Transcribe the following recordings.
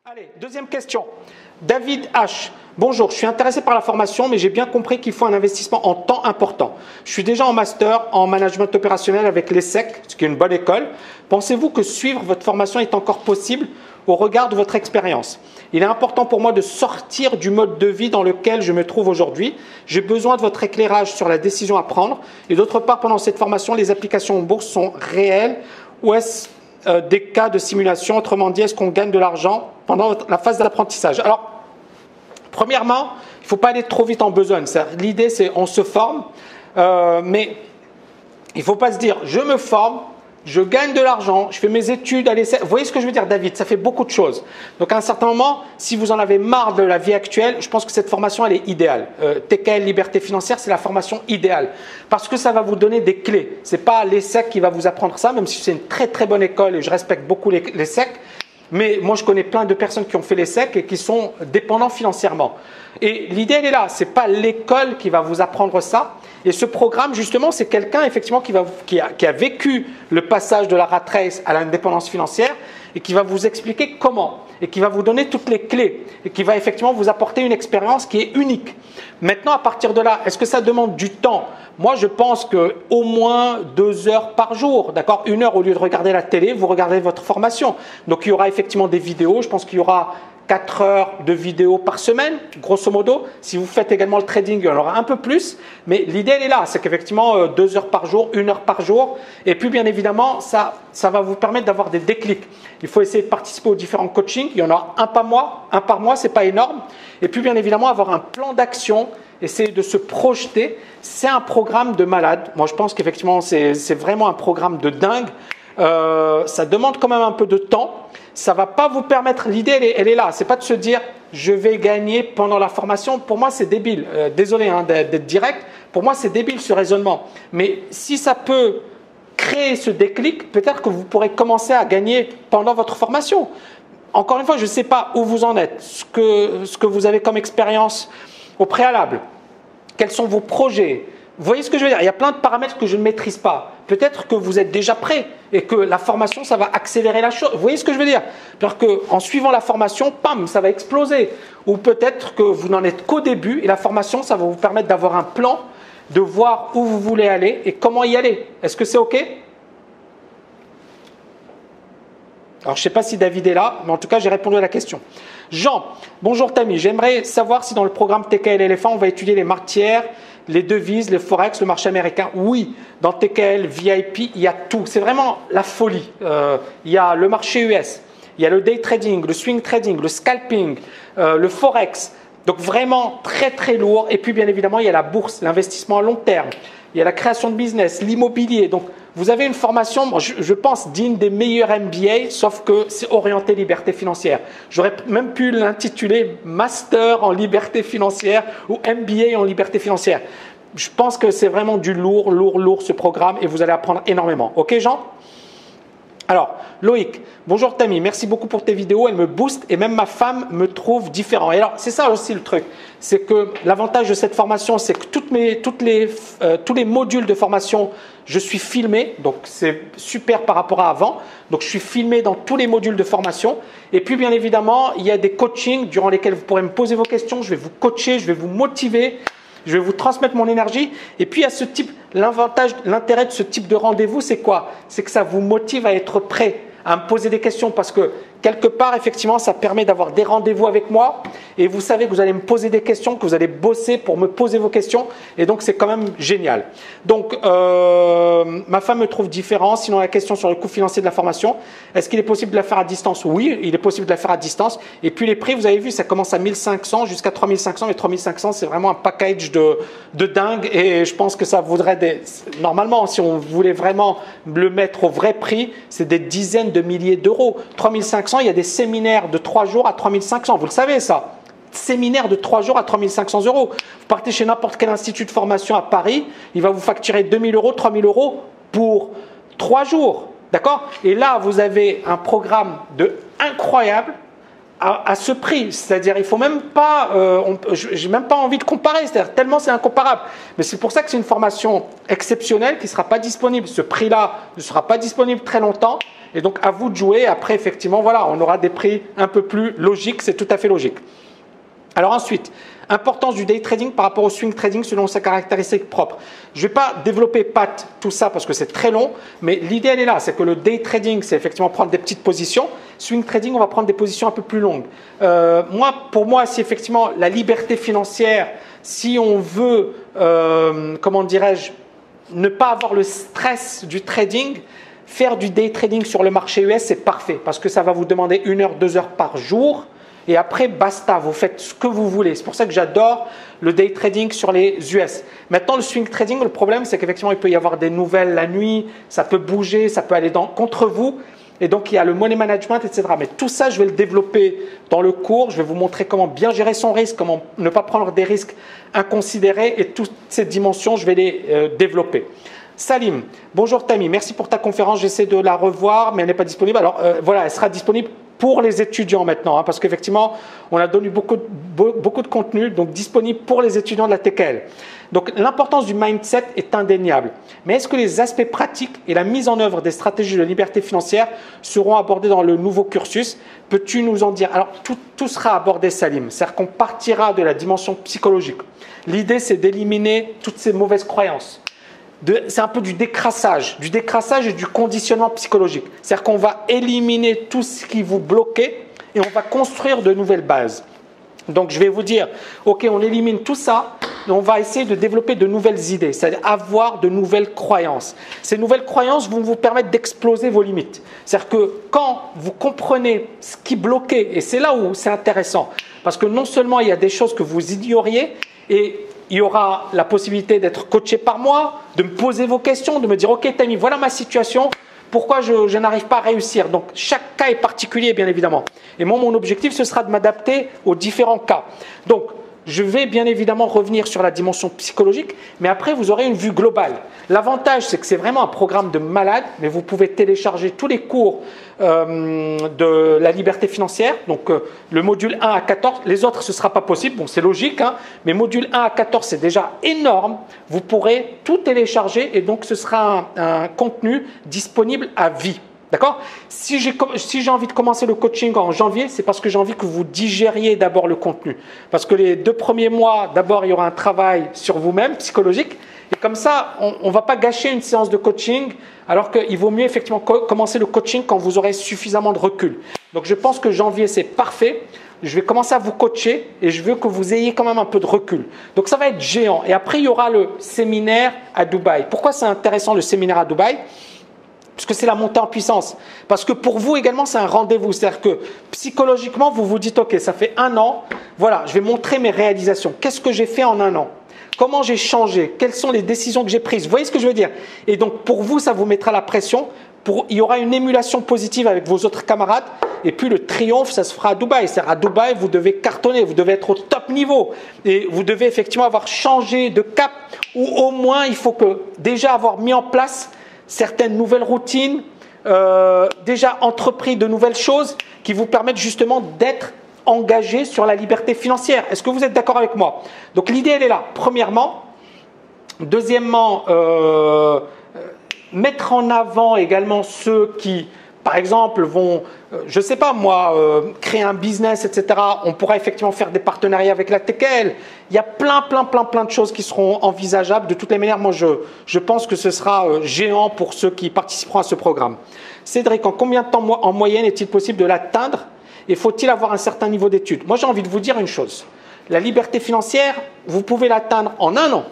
Allez, deuxième question. David H. Bonjour, je suis intéressé par la formation, mais j'ai bien compris qu'il faut un investissement en temps important. Je suis déjà en master en management opérationnel avec l'ESSEC, ce qui est une bonne école. Pensez-vous que suivre votre formation est encore possible au regard de votre expérience? Il est important pour moi de sortir du mode de vie dans lequel je me trouve aujourd'hui. J'ai besoin de votre éclairage sur la décision à prendre. Et d'autre part, pendant cette formation, les applications en bourse sont réelles ou est-ce des cas de simulation? Autrement dit, est-ce qu'on gagne de l'argent pendant la phase d'apprentissage? Alors, premièrement, il ne faut pas aller trop vite en besogne. L'idée, c'est on se forme, mais il ne faut pas se dire je me forme, je gagne de l'argent, je fais mes études à l'essai. Vous voyez ce que je veux dire, David? Ça fait beaucoup de choses. Donc, à un certain moment, si vous en avez marre de la vie actuelle, je pense que cette formation, elle est idéale. TKL Liberté Financière, c'est la formation idéale. Parce que ça va vous donner des clés. Ce n'est pas l'ESSEC qui va vous apprendre ça, même si c'est une très très bonne école et je respecte beaucoup l'ESSEC. Mais moi, je connais plein de personnes qui ont fait l'ESSEC et qui sont dépendants financièrement. Et l'idée, elle est là. Ce n'est pas l'école qui va vous apprendre ça. Et ce programme, justement, c'est quelqu'un, effectivement, qui a vécu le passage de la rat race à l'indépendance financière et qui va vous expliquer comment et qui va vous donner toutes les clés et qui va effectivement vous apporter une expérience qui est unique. Maintenant, à partir de là, est-ce que ça demande du temps? Moi, je pense qu'au moins 2 heures par jour, d'accord? 1 heure au lieu de regarder la télé, vous regardez votre formation. Donc, il y aura effectivement des vidéos. Je pense qu'il y aura 4 heures de vidéos par semaine, grosso modo. Si vous faites également le trading, il y en aura un peu plus. Mais l'idée, elle est là. C'est qu'effectivement, 2 heures par jour, 1 heure par jour. Et puis, bien évidemment, ça va vous permettre d'avoir des déclics. Il faut essayer de participer aux différents coachings. Il y en a un par mois, ce n'est pas énorme. Et puis, bien évidemment, avoir un plan d'action, essayer de se projeter. C'est un programme de malade. Moi, je pense qu'effectivement, c'est vraiment un programme de dingue. Ça demande quand même un peu de temps. Ça ne va pas vous permettre, l'idée elle est là, c'est pas de se dire je vais gagner pendant la formation. Pour moi c'est débile, désolé d'être direct, pour moi c'est débile ce raisonnement. Mais si ça peut créer ce déclic, peut-être que vous pourrez commencer à gagner pendant votre formation. Encore une fois, je ne sais pas où vous en êtes, ce que vous avez comme expérience au préalable, quels sont vos projets. Vous voyez ce que je veux dire? Il y a plein de paramètres que je ne maîtrise pas. Peut-être que vous êtes déjà prêt et que la formation, ça va accélérer la chose. Vous voyez ce que je veux dire? C'est-à-dire qu'en suivant la formation, pam, ça va exploser. Ou peut-être que vous n'en êtes qu'au début et la formation, ça va vous permettre d'avoir un plan, de voir où vous voulez aller et comment y aller. Est-ce que c'est OK? Alors, je ne sais pas si David est là, mais en tout cas, j'ai répondu à la question. Jean, bonjour Tammy, j'aimerais savoir si dans le programme TKL LFA, on va étudier les matières, les devises, les forex, le marché américain. Oui, dans TKL VIP, il y a tout. C'est vraiment la folie. Il y a le marché US, il y a le day trading, le swing trading, le scalping, le forex. Donc vraiment très très lourd. Et puis bien évidemment, il y a la bourse, l'investissement à long terme. Il y a la création de business, l'immobilier. Donc vous avez une formation, je pense, digne des meilleurs MBA, sauf que c'est orienté liberté financière. J'aurais même pu l'intituler Master en liberté financière ou MBA en liberté financière. Je pense que c'est vraiment du lourd ce programme et vous allez apprendre énormément. OK Jean? Alors, Loïc, bonjour Tammy, merci beaucoup pour tes vidéos, elles me boostent et même ma femme me trouve différent. Et alors, c'est ça aussi le truc, c'est que l'avantage de cette formation, c'est que tous les modules de formation, je suis filmé, donc c'est super par rapport à avant. Donc, je suis filmé dans tous les modules de formation. Et puis, bien évidemment, il y a des coachings durant lesquels vous pourrez me poser vos questions, je vais vous coacher, je vais vous motiver. Je vais vous transmettre mon énergie. Et puis, à ce type, l'intérêt de ce type de rendez-vous, c'est quoi? C'est que ça vous motive à être prêt, à me poser des questions parce que quelque part, effectivement, ça permet d'avoir des rendez-vous avec moi et vous savez que vous allez me poser des questions, que vous allez bosser pour me poser vos questions et donc c'est quand même génial. Donc, ma femme me trouve différent. Sinon, la question sur le coût financier de la formation, est-ce qu'il est possible de la faire à distance? Oui, il est possible de la faire à distance. Et puis les prix, vous avez vu, ça commence à 1500 jusqu'à 3500 et 3500, c'est vraiment un package de dingue et je pense que ça vaudrait normalement, si on voulait vraiment le mettre au vrai prix, c'est des dizaines de milliers d'euros. 3500, il y a des séminaires de 3 jours à 3500, vous le savez ça. Séminaire de 3 jours à 3500 euros. Vous partez chez n'importe quel institut de formation à Paris, il va vous facturer 2000 euros, 3000 euros pour 3 jours. D'accord? Et là, vous avez un programme incroyable à ce prix. C'est-à-dire, il faut même pas, j'ai même pas envie de comparer, c'est-à-dire tellement c'est incomparable. Mais c'est pour ça que c'est une formation exceptionnelle qui ne sera pas disponible. Ce prix-là ne sera pas disponible très longtemps. Et donc, à vous de jouer. Après, effectivement, voilà, on aura des prix un peu plus logiques. C'est tout à fait logique. Alors ensuite, importance du day trading par rapport au swing trading selon sa caractéristique propre. Je ne vais pas développer tout ça parce que c'est très long, mais l'idée elle est là, c'est que le day trading, c'est effectivement prendre des petites positions. Swing trading, on va prendre des positions un peu plus longues. Pour moi, si effectivement la liberté financière, si on veut, comment dirais-je, ne pas avoir le stress du trading, faire du day trading sur le marché US, c'est parfait parce que ça va vous demander 1 heure, 2 heures par jour. Et après, basta, vous faites ce que vous voulez. C'est pour ça que j'adore le day trading sur les US. Maintenant, le swing trading, le problème, c'est qu'effectivement, il peut y avoir des nouvelles la nuit, ça peut bouger, ça peut aller contre vous. Et donc, il y a le money management, etc. Mais tout ça, je vais le développer dans le cours. Je vais vous montrer comment bien gérer son risque, comment ne pas prendre des risques inconsidérés. Et toutes ces dimensions, je vais les développer. Salim, bonjour Tammy, merci pour ta conférence. J'essaie de la revoir, mais elle n'est pas disponible. Alors voilà, elle sera disponible pour les étudiants maintenant, hein, parce qu'effectivement, on a donné beaucoup de contenu, donc disponible pour les étudiants de la TKL. Donc l'importance du mindset est indéniable. Mais est-ce que les aspects pratiques et la mise en œuvre des stratégies de liberté financière seront abordés dans le nouveau cursus? Peux-tu nous en dire? Alors tout sera abordé, Salim. C'est-à-dire qu'on partira de la dimension psychologique. L'idée, c'est d'éliminer toutes ces mauvaises croyances. C'est un peu du décrassage et du conditionnement psychologique. C'est-à-dire qu'on va éliminer tout ce qui vous bloquait et on va construire de nouvelles bases. Donc, je vais vous dire, ok, on élimine tout ça et on va essayer de développer de nouvelles idées, c'est-à-dire avoir de nouvelles croyances. Ces nouvelles croyances vont vous permettre d'exploser vos limites. C'est-à-dire que quand vous comprenez ce qui bloquait, et c'est là où c'est intéressant, parce que non seulement il y a des choses que vous ignoriez, et il y aura la possibilité d'être coaché par moi, de me poser vos questions, de me dire « Ok, Tammy, voilà ma situation, pourquoi je n'arrive pas à réussir ?» Donc, chaque cas est particulier, bien évidemment. Et moi, mon objectif, ce sera de m'adapter aux différents cas. Donc, je vais bien évidemment revenir sur la dimension psychologique, mais après, vous aurez une vue globale. L'avantage, c'est que c'est vraiment un programme de malade, mais vous pouvez télécharger tous les cours de la liberté financière, donc le module 1 à 14. Les autres, ce ne sera pas possible, bon, c'est logique, hein, mais module 1 à 14, c'est déjà énorme. Vous pourrez tout télécharger et donc ce sera un contenu disponible à vie. D'accord? Si j'ai envie de commencer le coaching en janvier, c'est parce que j'ai envie que vous digériez d'abord le contenu. Parce que les 2 premiers mois, d'abord, il y aura un travail sur vous-même, psychologique. Et comme ça, on ne va pas gâcher une séance de coaching, alors qu'il vaut mieux effectivement commencer le coaching quand vous aurez suffisamment de recul. Donc, je pense que janvier, c'est parfait. Je vais commencer à vous coacher et je veux que vous ayez quand même un peu de recul. Donc, ça va être géant. Et après, il y aura le séminaire à Dubaï. Pourquoi c'est intéressant le séminaire à Dubaï? Parce que c'est la montée en puissance. Parce que pour vous également, c'est un rendez-vous. C'est-à-dire que psychologiquement, vous vous dites, ok, ça fait 1 an, voilà, je vais montrer mes réalisations. Qu'est-ce que j'ai fait en 1 an? Comment j'ai changé? Quelles sont les décisions que j'ai prises? Vous voyez ce que je veux dire? Et donc, pour vous, ça vous mettra la pression. Il y aura une émulation positive avec vos autres camarades. Et puis, le triomphe, ça se fera à Dubaï. C'est-à-dire à Dubaï, vous devez cartonner, vous devez être au top niveau. Et vous devez effectivement avoir changé de cap. Ou au moins, il faut que déjà avoir mis en place certaines nouvelles routines, déjà entrepris de nouvelles choses qui vous permettent justement d'être engagé sur la liberté financière. Est-ce que vous êtes d'accord avec moi? Donc l'idée, elle est là, premièrement. Deuxièmement, mettre en avant également ceux qui, par exemple, vont, je ne sais pas moi, créer un business, etc. On pourra effectivement faire des partenariats avec la TKL. Il y a plein de choses qui seront envisageables. De toutes les manières, moi, je pense que ce sera géant pour ceux qui participeront à ce programme. Cédric, en combien de temps en moyenne est-il possible de l'atteindre et faut-il avoir un certain niveau d'études? Moi, j'ai envie de vous dire une chose. La liberté financière, vous pouvez l'atteindre en 1 an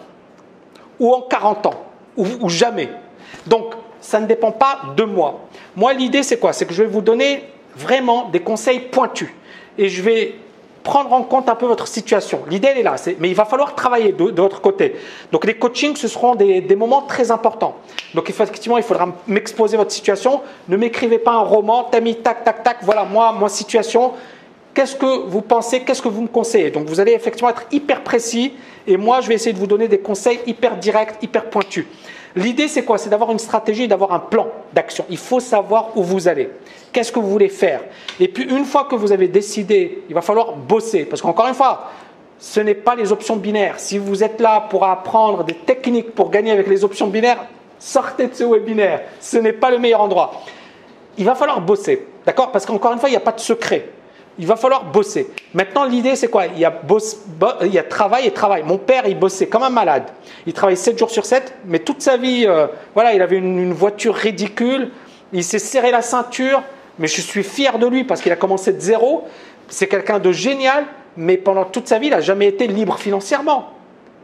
ou en 40 ans ou jamais. Donc, ça ne dépend pas de moi. Moi, l'idée, c'est quoi? C'est que je vais vous donner vraiment des conseils pointus. Et je vais prendre en compte un peu votre situation. L'idée, elle est là. Mais il va falloir travailler de votre côté. Donc, les coachings, ce seront des moments très importants. Donc, effectivement, il faudra m'exposer votre situation. Ne m'écrivez pas un roman. T'as mis tac, tac, tac. Voilà, moi, situation. Qu'est-ce que vous pensez? Qu'est-ce que vous me conseillez? Donc, vous allez effectivement être hyper précis. Et moi, je vais essayer de vous donner des conseils hyper directs, hyper pointus. L'idée, c'est quoi? C'est d'avoir une stratégie, d'avoir un plan d'action. Il faut savoir où vous allez. Qu'est-ce que vous voulez faire? Et puis, une fois que vous avez décidé, il va falloir bosser. Parce qu'encore une fois, ce n'est pas les options binaires. Si vous êtes là pour apprendre des techniques pour gagner avec les options binaires, sortez de ce webinaire. Ce n'est pas le meilleur endroit. Il va falloir bosser. D'accord? Parce qu'encore une fois, il n'y a pas de secret. Il va falloir bosser. Maintenant, l'idée, c'est quoi? Il y a travail et travail. Mon père, il bossait comme un malade. Il travaillait 7 jours sur 7, mais toute sa vie, voilà, il avait une voiture ridicule. Il s'est serré la ceinture, mais je suis fier de lui parce qu'il a commencé de zéro. C'est quelqu'un de génial, mais pendant toute sa vie, il n'a jamais été libre financièrement,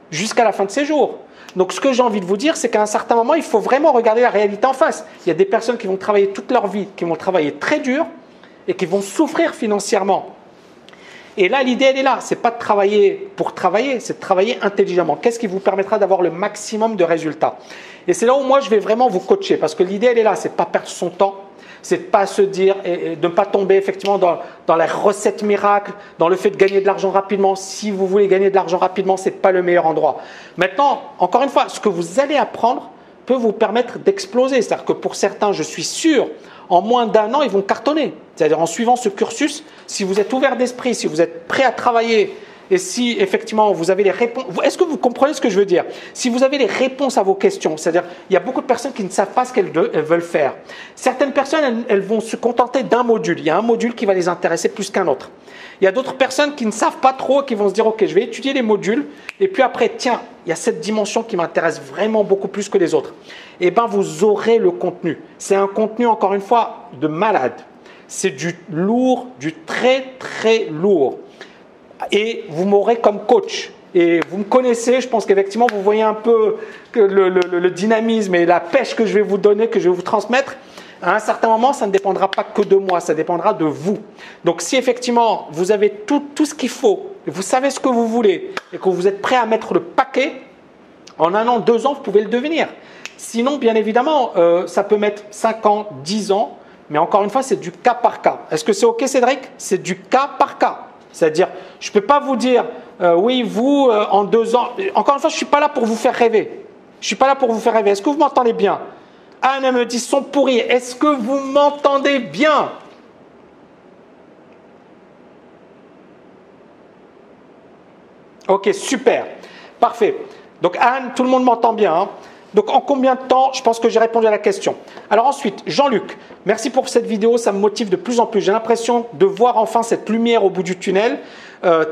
jusqu'à la fin de ses jours. Donc, ce que j'ai envie de vous dire, c'est qu'à un certain moment, il faut vraiment regarder la réalité en face. Il y a des personnes qui vont travailler toute leur vie, qui vont travailler très dur, et qui vont souffrir financièrement. Et là, l'idée, elle est là. Ce n'est pas de travailler pour travailler, c'est de travailler intelligemment. Qu'est-ce qui vous permettra d'avoir le maximum de résultats? Et c'est là où moi, je vais vraiment vous coacher. Parce que l'idée, elle est là. Ce n'est pas perdre son temps. C'est de ne pas se dire et de ne pas tomber effectivement dans la recette miracle, dans le fait de gagner de l'argent rapidement. Si vous voulez gagner de l'argent rapidement, ce n'est pas le meilleur endroit. Maintenant, encore une fois, ce que vous allez apprendre peut vous permettre d'exploser. C'est-à-dire que pour certains, je suis sûr, en moins d'un an, ils vont cartonner. C'est-à-dire en suivant ce cursus, si vous êtes ouvert d'esprit, si vous êtes prêt à travailler et si effectivement vous avez les réponses. Est-ce que vous comprenez ce que je veux dire? Si vous avez les réponses à vos questions, c'est-à-dire il y a beaucoup de personnes qui ne savent pas ce qu'elles veulent faire. Certaines personnes, elles vont se contenter d'un module. Il y a un module qui va les intéresser plus qu'un autre. Il y a d'autres personnes qui ne savent pas trop, qui vont se dire « Ok, je vais étudier les modules et puis après, tiens, il y a cette dimension qui m'intéresse vraiment beaucoup plus que les autres. » Eh bien, vous aurez le contenu. C'est un contenu, encore une fois, de malade. C'est du lourd, du très, très lourd. Et vous m'aurez comme coach. Et vous me connaissez, je pense qu'effectivement, vous voyez un peu que le dynamisme et la pêche que je vais vous donner, que je vais vous transmettre. À un certain moment, ça ne dépendra pas que de moi, ça dépendra de vous. Donc, si effectivement, vous avez tout ce qu'il faut, vous savez ce que vous voulez et que vous êtes prêt à mettre le paquet, en 1 an, 2 ans, vous pouvez le devenir. Sinon, bien évidemment, ça peut mettre 5 ans, 10 ans, mais encore une fois, c'est du cas par cas. Est-ce que c'est OK, Cédric? C'est du cas par cas. C'est-à-dire, je ne peux pas vous dire, oui, vous, en 2 ans… Encore une fois, je ne suis pas là pour vous faire rêver. Je ne suis pas là pour vous faire rêver. Est-ce que vous m'entendez bien? Anne me dit, son pourri. Est-ce que vous m'entendez bien? Ok, super. Parfait. Donc Anne, tout le monde m'entend bien. Hein? Donc en combien de temps? Je pense que j'ai répondu à la question. Alors ensuite, Jean-Luc, merci pour cette vidéo, ça me motive de plus en plus. J'ai l'impression de voir enfin cette lumière au bout du tunnel.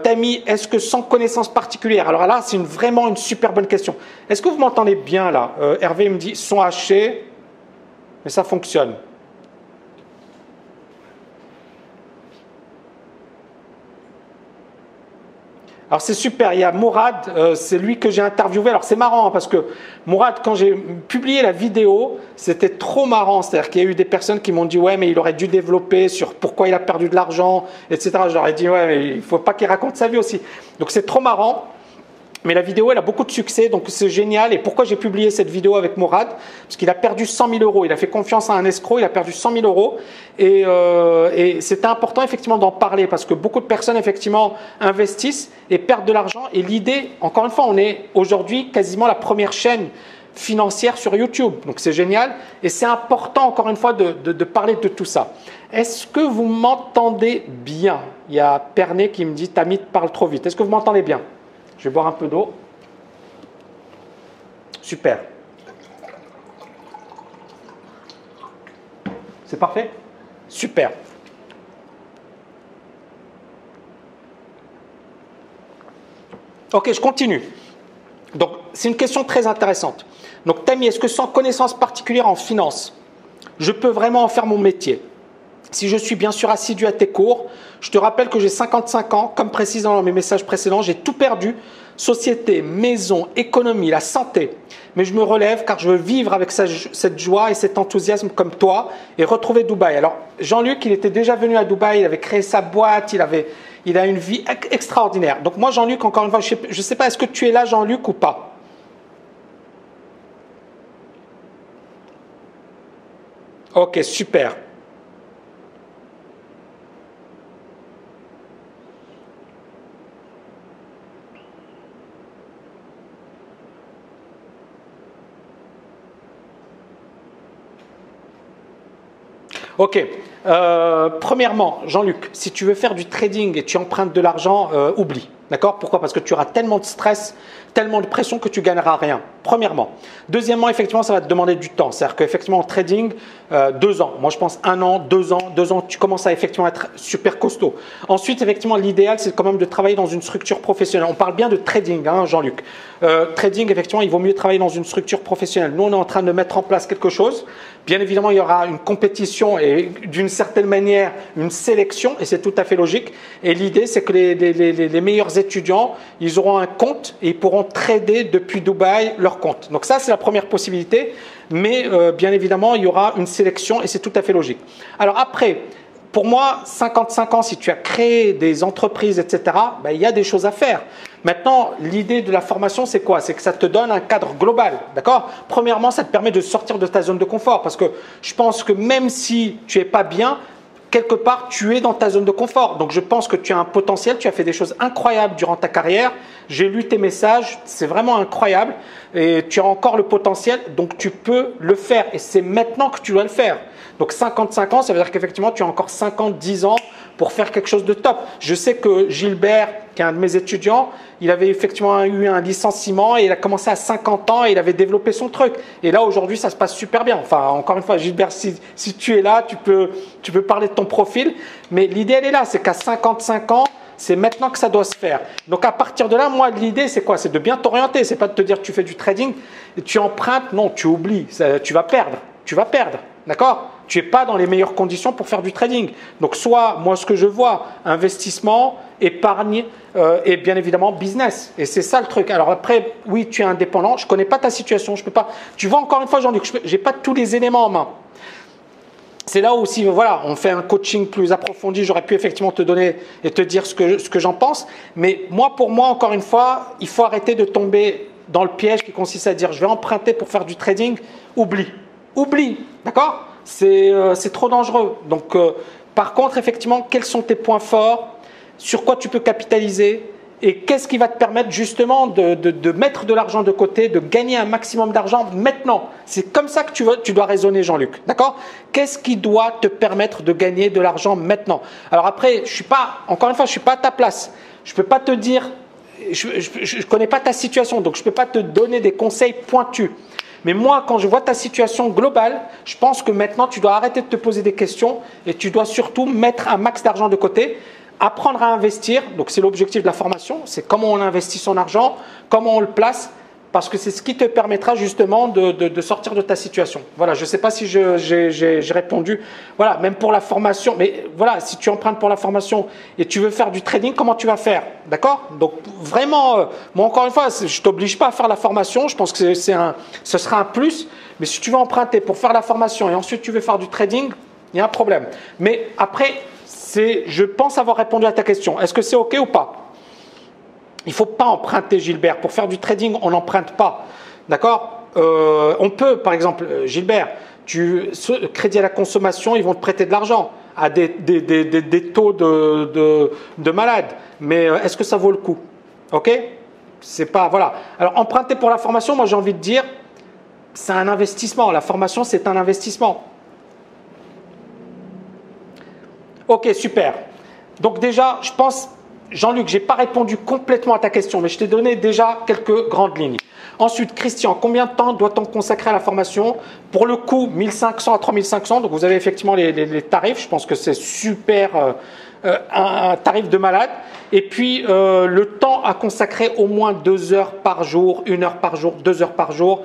Tammy, est-ce que sans connaissance particulière? Alors là, c'est vraiment une super bonne question. Est-ce que vous m'entendez bien là? Hervé me dit, son haché, mais ça fonctionne. Alors c'est super, il y a Mourad, c'est lui que j'ai interviewé. Alors c'est marrant hein, parce que Mourad, quand j'ai publié la vidéo, c'était trop marrant. C'est-à-dire qu'il y a eu des personnes qui m'ont dit « Ouais, mais il aurait dû développer sur pourquoi il a perdu de l'argent, etc. » Je leur ai dit « Ouais, mais il ne faut pas qu'il raconte sa vie aussi. » Donc c'est trop marrant. Mais la vidéo, elle a beaucoup de succès, donc c'est génial. Et pourquoi j'ai publié cette vidéo avec Mourad? Parce qu'il a perdu 100 000 euros. Il a fait confiance à un escroc, il a perdu 100 000 euros. Et c'était important, effectivement, d'en parler parce que beaucoup de personnes, effectivement, investissent et perdent de l'argent. Et l'idée, encore une fois, on est aujourd'hui quasiment la première chaîne financière sur YouTube. Donc c'est génial. Et c'est important, encore une fois, de parler de tout ça. Est-ce que vous m'entendez bien? Il y a Pernet qui me dit « Tammy parle trop vite ». Est-ce que vous m'entendez bien? Je vais boire un peu d'eau. Super. C'est parfait? Super. Ok, je continue. Donc, c'est une question très intéressante. Donc, Tammy, est-ce que sans connaissance particulière en finance, je peux vraiment en faire mon métier? Si je suis bien sûr assidu à tes cours, je te rappelle que j'ai 55 ans, comme précisé dans mes messages précédents, j'ai tout perdu, société, maison, économie, la santé. Mais je me relève car je veux vivre avec cette joie et cet enthousiasme comme toi et retrouver Dubaï. Alors Jean-Luc, il était déjà venu à Dubaï, il avait créé sa boîte, il a une vie extraordinaire. Donc moi Jean-Luc, encore une fois, je ne sais pas, est-ce que tu es là Jean-Luc ou pas? Ok, super. Ok. Premièrement, Jean-Luc, si tu veux faire du trading et tu empruntes de l'argent, oublie. D'accord? Pourquoi? Parce que tu auras tellement de stress, tellement de pression que tu gagneras rien. Premièrement. Deuxièmement, effectivement, ça va te demander du temps. C'est-à-dire qu'effectivement, en trading, 2 ans. Moi, je pense 1 an, 2 ans, 2 ans, tu commences à effectivement être super costaud. Ensuite, effectivement, l'idéal, c'est quand même de travailler dans une structure professionnelle. On parle bien de trading, hein, Jean-Luc. Trading, effectivement, il vaut mieux travailler dans une structure professionnelle. Nous, on est en train de mettre en place quelque chose. Bien évidemment, il y aura une compétition et d'une certaine manière, une sélection, et c'est tout à fait logique. Et l'idée, c'est que les meilleurs étudiants, ils auront un compte et ils pourront trader depuis Dubaï leur compte. Donc ça, c'est la première possibilité. Mais bien évidemment, il y aura une sélection et c'est tout à fait logique. Alors après, pour moi, 55 ans, si tu as créé des entreprises, etc., ben, il y a des choses à faire. Maintenant, l'idée de la formation, c'est quoi? C'est que ça te donne un cadre global, d'accord? Premièrement, ça te permet de sortir de ta zone de confort parce que je pense que même si tu n'es pas bien, quelque part, tu es dans ta zone de confort. Donc, je pense que tu as un potentiel, tu as fait des choses incroyables durant ta carrière. J'ai lu tes messages, c'est vraiment incroyable et tu as encore le potentiel, donc tu peux le faire et c'est maintenant que tu dois le faire. Donc 55 ans, ça veut dire qu'effectivement, tu as encore 50, 10 ans pour faire quelque chose de top. Je sais que Gilbert, qui est un de mes étudiants, il avait effectivement eu un licenciement et il a commencé à 50 ans et il avait développé son truc. Et là, aujourd'hui, ça se passe super bien. Enfin, encore une fois, Gilbert, si tu es là, tu peux parler de ton profil. Mais l'idée, elle est là, c'est qu'à 55 ans, c'est maintenant que ça doit se faire. Donc à partir de là, moi, l'idée, c'est quoi? C'est de bien t'orienter. C'est pas de te dire tu fais du trading et tu empruntes. Non, tu oublies. Tu vas perdre. Tu vas perdre. D'accord? Tu n'es pas dans les meilleures conditions pour faire du trading. Donc soit, moi, ce que je vois, investissement, épargne et bien évidemment business. Et c'est ça le truc. Alors après, oui, tu es indépendant. Je ne connais pas ta situation. Je peux pas. Tu vois, encore une fois, Jean-Luc, je n'ai pas tous les éléments en main. C'est là aussi, voilà, on fait un coaching plus approfondi. J'aurais pu effectivement te donner et te dire ce que j'en pense. Mais moi, pour moi, encore une fois, il faut arrêter de tomber dans le piège qui consiste à dire je vais emprunter pour faire du trading. Oublie. Oublie. D'accord? C'est trop dangereux. Donc, par contre, effectivement, quels sont tes points forts? Sur quoi tu peux capitaliser? Et qu'est-ce qui va te permettre justement de mettre de l'argent de côté, de gagner un maximum d'argent maintenant? C'est comme ça que tu dois raisonner, Jean-Luc. D'accord? Qu'est-ce qui doit te permettre de gagner de l'argent maintenant? Alors après, encore une fois, je ne suis pas à ta place. Je ne peux pas te dire, je ne connais pas ta situation, donc je ne peux pas te donner des conseils pointus. Mais moi, quand je vois ta situation globale, je pense que maintenant, tu dois arrêter de te poser des questions et tu dois surtout mettre un max d'argent de côté. Apprendre à investir, donc c'est l'objectif de la formation, c'est comment on investit son argent, comment on le place, parce que c'est ce qui te permettra justement de sortir de ta situation. Voilà, je ne sais pas si j'ai répondu. Voilà, même pour la formation, mais voilà, si tu empruntes pour la formation et tu veux faire du trading, comment tu vas faire? D'accord? Donc vraiment, moi encore une fois, je ne t'oblige pas à faire la formation, je pense que ce sera un plus, mais si tu veux emprunter pour faire la formation et ensuite tu veux faire du trading, il y a un problème. Mais après, je pense avoir répondu à ta question. Est-ce que c'est OK ou pas? Il ne faut pas emprunter, Gilbert. Pour faire du trading, on n'emprunte pas. D'accord? On peut, par exemple, Gilbert, crédit à la consommation, ils vont te prêter de l'argent à des taux de malade. Mais est-ce que ça vaut le coup? OK? C'est pas, voilà. Alors, emprunter pour la formation, moi j'ai envie de dire, c'est un investissement. La formation, c'est un investissement. Ok, super. Donc déjà, je pense, Jean-Luc, je n'ai pas répondu complètement à ta question, mais je t'ai donné déjà quelques grandes lignes. Ensuite, Christian, combien de temps doit-on consacrer à la formation? Pour le coup, 1500 à 3500, donc vous avez effectivement les tarifs, je pense que c'est super, un tarif de malade. Et puis, le temps à consacrer au moins 2 heures par jour, 1 heure par jour, 2 heures par jour,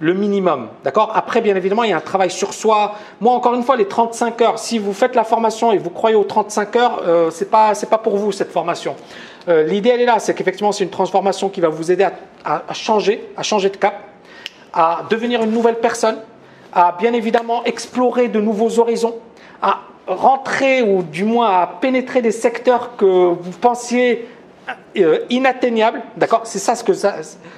le minimum, d'accord? Après, bien évidemment, il y a un travail sur soi. Moi, encore une fois, les 35 heures, si vous faites la formation et vous croyez aux 35 heures, c'est pas pour vous cette formation. L'idée, elle est là, c'est qu'effectivement, c'est une transformation qui va vous aider à changer de cap, à devenir une nouvelle personne, à bien évidemment explorer de nouveaux horizons, à rentrer ou du moins à pénétrer des secteurs que vous pensiez inatteignable, d'accord? C'est ça ce que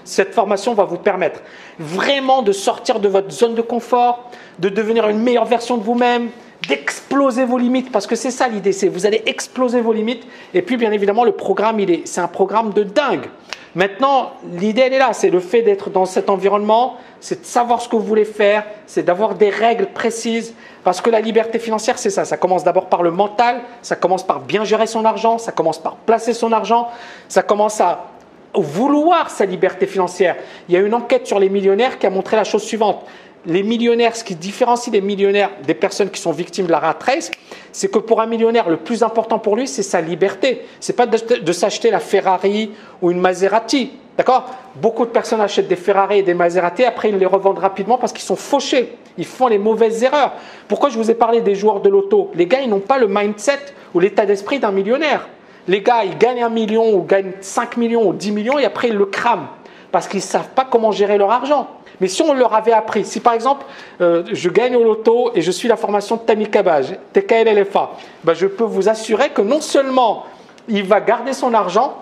cette formation va vous permettre. Vraiment de sortir de votre zone de confort, de devenir une meilleure version de vous-même, d'exploser vos limites, parce que c'est ça l'idée, c'est vous allez exploser vos limites. Et puis bien évidemment le programme, c'est un programme de dingue. Maintenant, l'idée, elle est là, c'est le fait d'être dans cet environnement, c'est de savoir ce que vous voulez faire, c'est d'avoir des règles précises, parce que la liberté financière, c'est ça commence d'abord par le mental, ça commence par bien gérer son argent, ça commence par placer son argent, ça commence à vouloir sa liberté financière. Il y a une enquête sur les millionnaires qui a montré la chose suivante. Les millionnaires, ce qui différencie les millionnaires des personnes qui sont victimes de la rat race, c'est que pour un millionnaire, le plus important pour lui, c'est sa liberté. Ce n'est pas de s'acheter la Ferrari ou une Maserati. D'accord? Beaucoup de personnes achètent des Ferrari et des Maserati, après ils les revendent rapidement parce qu'ils sont fauchés. Ils font les mauvaises erreurs. Pourquoi je vous ai parlé des joueurs de loto? Les gars, ils n'ont pas le mindset ou l'état d'esprit d'un millionnaire. Les gars, ils gagnent 1 million ou gagnent 5 millions ou 10 millions et après ils le crament parce qu'ils ne savent pas comment gérer leur argent. Mais si on leur avait appris, si par exemple je gagne au loto et je suis la formation de Tammy Kabaj, TKLLFA, ben je peux vous assurer que non seulement il va garder son argent,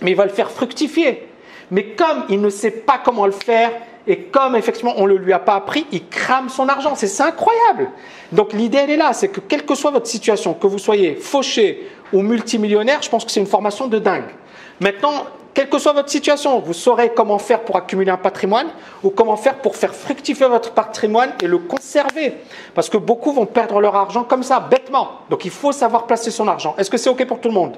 mais il va le faire fructifier. Mais comme il ne sait pas comment le faire et comme effectivement on ne le lui a pas appris, il crame son argent. C'est incroyable. Donc l'idée elle est là, c'est que quelle que soit votre situation, que vous soyez fauché ou multimillionnaire, je pense que c'est une formation de dingue. Maintenant, quelle que soit votre situation, vous saurez comment faire pour accumuler un patrimoine ou comment faire pour faire fructifier votre patrimoine et le conserver. Parce que beaucoup vont perdre leur argent comme ça, bêtement. Donc il faut savoir placer son argent. Est-ce que c'est OK pour tout le monde?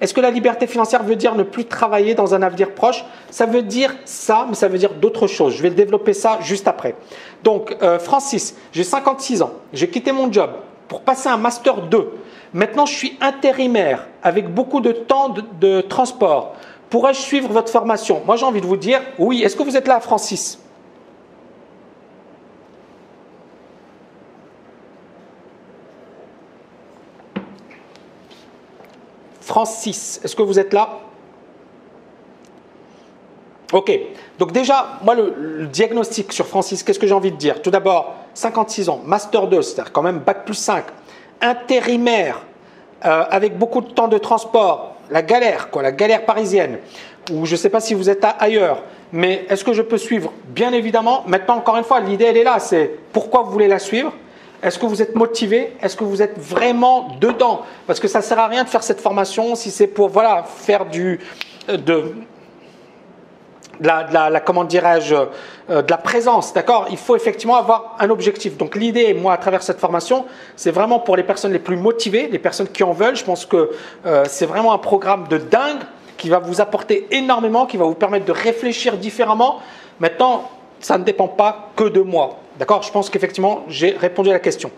Est-ce que la liberté financière veut dire ne plus travailler dans un avenir proche? Ça veut dire ça, mais ça veut dire d'autres choses. Je vais développer ça juste après. Donc, Francis, j'ai 56 ans. J'ai quitté mon job pour passer un Master 2. Maintenant, je suis intérimaire avec beaucoup de temps de transport. Pourrais-je suivre votre formation? Moi, j'ai envie de vous dire, oui. Est-ce que vous êtes là, Francis? Francis, est-ce que vous êtes là? Ok. Donc déjà, moi, le diagnostic sur Francis, qu'est-ce que j'ai envie de dire? Tout d'abord, 56 ans, Master 2, c'est-à-dire quand même Bac plus 5, intérimaire, avec beaucoup de temps de transport, la galère parisienne, ou je ne sais pas si vous êtes ailleurs, mais est-ce que je peux suivre? Bien évidemment. Maintenant, encore une fois, l'idée, elle est là, c'est pourquoi vous voulez la suivre? Est-ce que vous êtes motivé? Est-ce que vous êtes vraiment dedans? Parce que ça ne sert à rien de faire cette formation si c'est pour faire comment dirais-je, de la présence, d'accord? Il faut effectivement avoir un objectif. Donc l'idée, moi, à travers cette formation, c'est vraiment pour les personnes les plus motivées, les personnes qui en veulent. Je pense que c'est vraiment un programme de dingue qui va vous apporter énormément, qui va vous permettre de réfléchir différemment. Maintenant, ça ne dépend pas que de moi. D'accord? Je pense qu'effectivement, j'ai répondu à la question.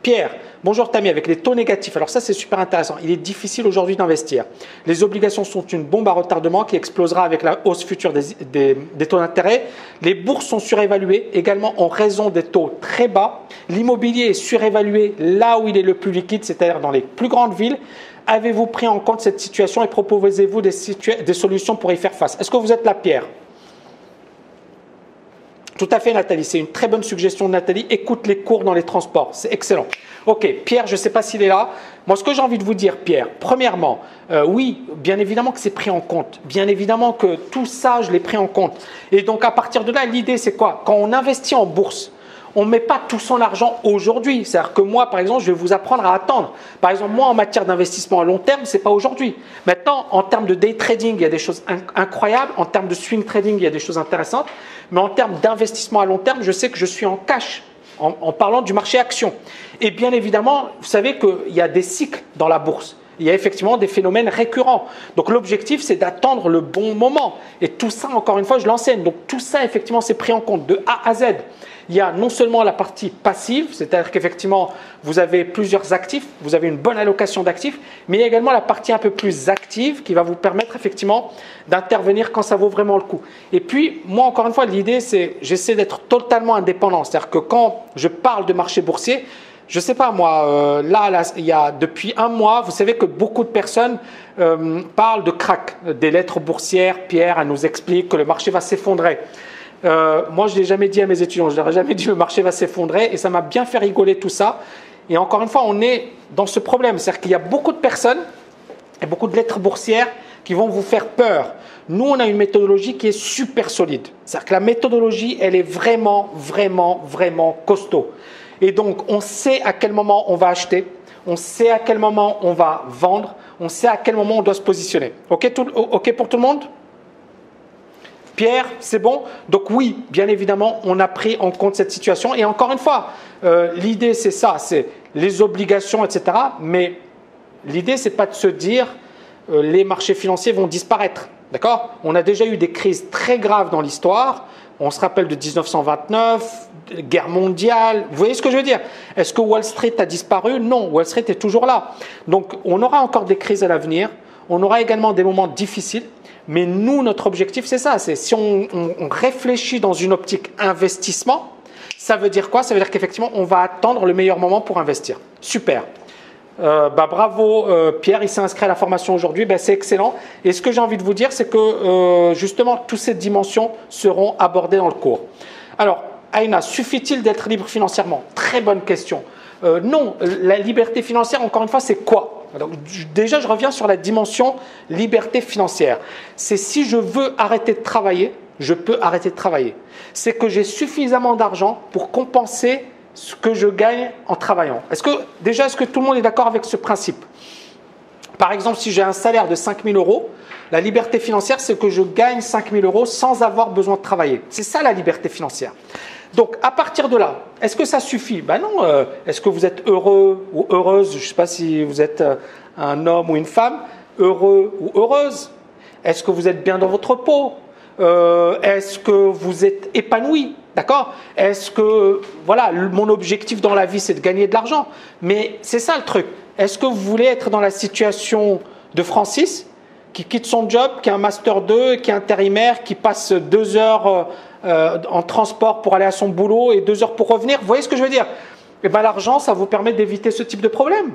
Pierre, bonjour Tammy, avec les taux négatifs. Alors ça, c'est super intéressant. Il est difficile aujourd'hui d'investir. Les obligations sont une bombe à retardement qui explosera avec la hausse future des taux d'intérêt. Les bourses sont surévaluées également en raison des taux très bas. L'immobilier est surévalué là où il est le plus liquide, c'est-à-dire dans les plus grandes villes. Avez-vous pris en compte cette situation et proposez-vous des solutions pour y faire face? Est-ce que vous êtes là, Pierre? Tout à fait, Nathalie. C'est une très bonne suggestion de Nathalie. Écoute les cours dans les transports. C'est excellent. Ok, Pierre, je ne sais pas s'il est là. Moi, ce que j'ai envie de vous dire, Pierre, premièrement, oui, bien évidemment que c'est pris en compte. Bien évidemment que tout ça, je l'ai pris en compte. Et donc, à partir de là, l'idée, c'est quoi? Quand on investit en bourse, on ne met pas tout son argent aujourd'hui. C'est-à-dire que moi, par exemple, je vais vous apprendre à attendre. Par exemple, moi, en matière d'investissement à long terme, ce n'est pas aujourd'hui. Maintenant, en termes de day trading, il y a des choses incroyables. En termes de swing trading, il y a des choses intéressantes. Mais en termes d'investissement à long terme, je sais que je suis en cash, en parlant du marché action. Et bien évidemment, vous savez qu'il y a des cycles dans la bourse. Il y a effectivement des phénomènes récurrents. Donc l'objectif, c'est d'attendre le bon moment. Et tout ça, encore une fois, je l'enseigne. Donc tout ça, effectivement, c'est pris en compte de A à Z. Il y a non seulement la partie passive, c'est-à-dire qu'effectivement, vous avez plusieurs actifs, vous avez une bonne allocation d'actifs, mais il y a également la partie un peu plus active qui va vous permettre effectivement d'intervenir quand ça vaut vraiment le coup. Et puis, moi, encore une fois, l'idée, c'est j'essaie d'être totalement indépendant. C'est-à-dire que quand je parle de marché boursier, je ne sais pas moi, là, il y a depuis un mois, vous savez que beaucoup de personnes parlent de crack, des lettres boursières. Pierre, elle nous explique que le marché va s'effondrer. Moi, je ne l'ai jamais dit à mes étudiants, je ne leur ai jamais dit que le marché va s'effondrer et ça m'a bien fait rigoler tout ça. Et encore une fois, on est dans ce problème, c'est-à-dire qu'il y a beaucoup de personnes et beaucoup de lettres boursières qui vont vous faire peur. Nous, on a une méthodologie qui est super solide. C'est-à-dire que la méthodologie, elle est vraiment, vraiment, vraiment costaud. Et donc, on sait à quel moment on va acheter, on sait à quel moment on va vendre, on sait à quel moment on doit se positionner. OK, OK pour tout le monde? Pierre, c'est bon? Donc oui, bien évidemment, on a pris en compte cette situation. Et encore une fois, l'idée c'est ça, c'est les obligations, etc. Mais l'idée c'est pas de se dire les marchés financiers vont disparaître. D'accord? On a déjà eu des crises très graves dans l'histoire. On se rappelle de 1929, guerre mondiale. Vous voyez ce que je veux dire? Est-ce que Wall Street a disparu? Non, Wall Street est toujours là. Donc on aura encore des crises à l'avenir. On aura également des moments difficiles. Mais nous, notre objectif, c'est ça. C'est si on réfléchit dans une optique investissement, ça veut dire quoi? Ça veut dire qu'effectivement, on va attendre le meilleur moment pour investir. Super. Bravo Pierre, il s'est inscrit à la formation aujourd'hui, c'est excellent. Et ce que j'ai envie de vous dire, c'est que justement, toutes ces dimensions seront abordées dans le cours. Alors, Aïna, suffit-il d'être libre financièrement? Très bonne question. Non, la liberté financière, encore une fois, c'est quoi? Donc, déjà, je reviens sur la dimension liberté financière. C'est si je veux arrêter de travailler, je peux arrêter de travailler. C'est que j'ai suffisamment d'argent pour compenser ce que je gagne en travaillant. Est-ce que tout le monde est d'accord avec ce principe? Par exemple, si j'ai un salaire de 5 000 €, la liberté financière, c'est que je gagne 5 000 € sans avoir besoin de travailler. C'est ça la liberté financière. Donc, à partir de là, est-ce que ça suffit? Ben non. Est-ce que vous êtes heureux ou heureuse? Je ne sais pas si vous êtes un homme ou une femme. Heureux ou heureuse? Est-ce que vous êtes bien dans votre peau? Est-ce que vous êtes épanoui? D'accord? Est-ce que, voilà, mon objectif dans la vie, c'est de gagner de l'argent? Mais c'est ça le truc. Est-ce que vous voulez être dans la situation de Francis, qui quitte son job, qui a un Master 2, qui est intérimaire, qui passe 2 heures en transport pour aller à son boulot et 2 heures pour revenir? Vous voyez ce que je veux dire? Eh bien, l'argent, ça vous permet d'éviter ce type de problème.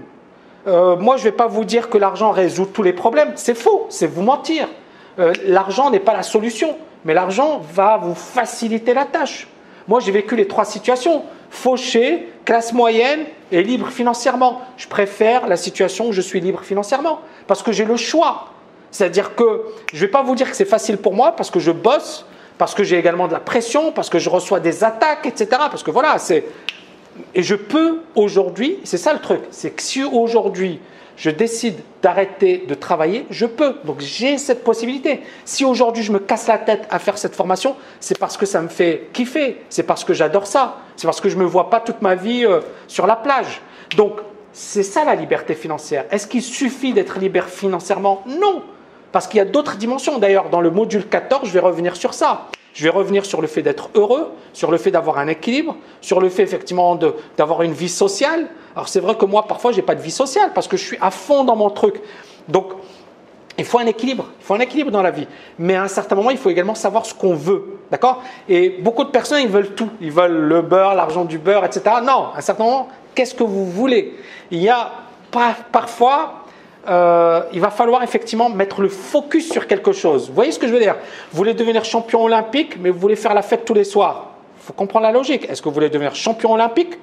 Moi, je ne vais pas vous dire que l'argent résout tous les problèmes. C'est faux, c'est vous mentir. L'argent n'est pas la solution, mais l'argent va vous faciliter la tâche. Moi, j'ai vécu les 3 situations. Fauché, classe moyenne et libre financièrement. Je préfère la situation où je suis libre financièrement parce que j'ai le choix. C'est-à-dire que je ne vais pas vous dire que c'est facile pour moi parce que je bosse, parce que j'ai également de la pression, parce que je reçois des attaques, etc. Parce que voilà, et je peux aujourd'hui, c'est ça le truc, c'est que si aujourd'hui je décide d'arrêter de travailler, je peux. Donc j'ai cette possibilité. Si aujourd'hui je me casse la tête à faire cette formation, c'est parce que ça me fait kiffer, c'est parce que j'adore ça, c'est parce que je ne me vois pas toute ma vie sur la plage. Donc c'est ça la liberté financière. Est-ce qu'il suffit d'être libre financièrement? Non, parce qu'il y a d'autres dimensions. D'ailleurs, dans le module 14, je vais revenir sur ça. Je vais revenir sur le fait d'être heureux, sur le fait d'avoir un équilibre, sur le fait effectivement d'avoir une vie sociale. Alors c'est vrai que moi, parfois, je n'ai pas de vie sociale parce que je suis à fond dans mon truc. Donc, il faut un équilibre. Il faut un équilibre dans la vie. Mais à un certain moment, il faut également savoir ce qu'on veut. D'accord? Et beaucoup de personnes, ils veulent tout. Ils veulent le beurre, l'argent du beurre, etc. Non, à un certain moment, qu'est-ce que vous voulez? Il y a parfois... il va falloir effectivement mettre le focus sur quelque chose. Vous voyez ce que je veux dire? Vous voulez devenir champion olympique, mais vous voulez faire la fête tous les soirs. Il faut comprendre la logique. Est-ce que vous voulez devenir champion olympique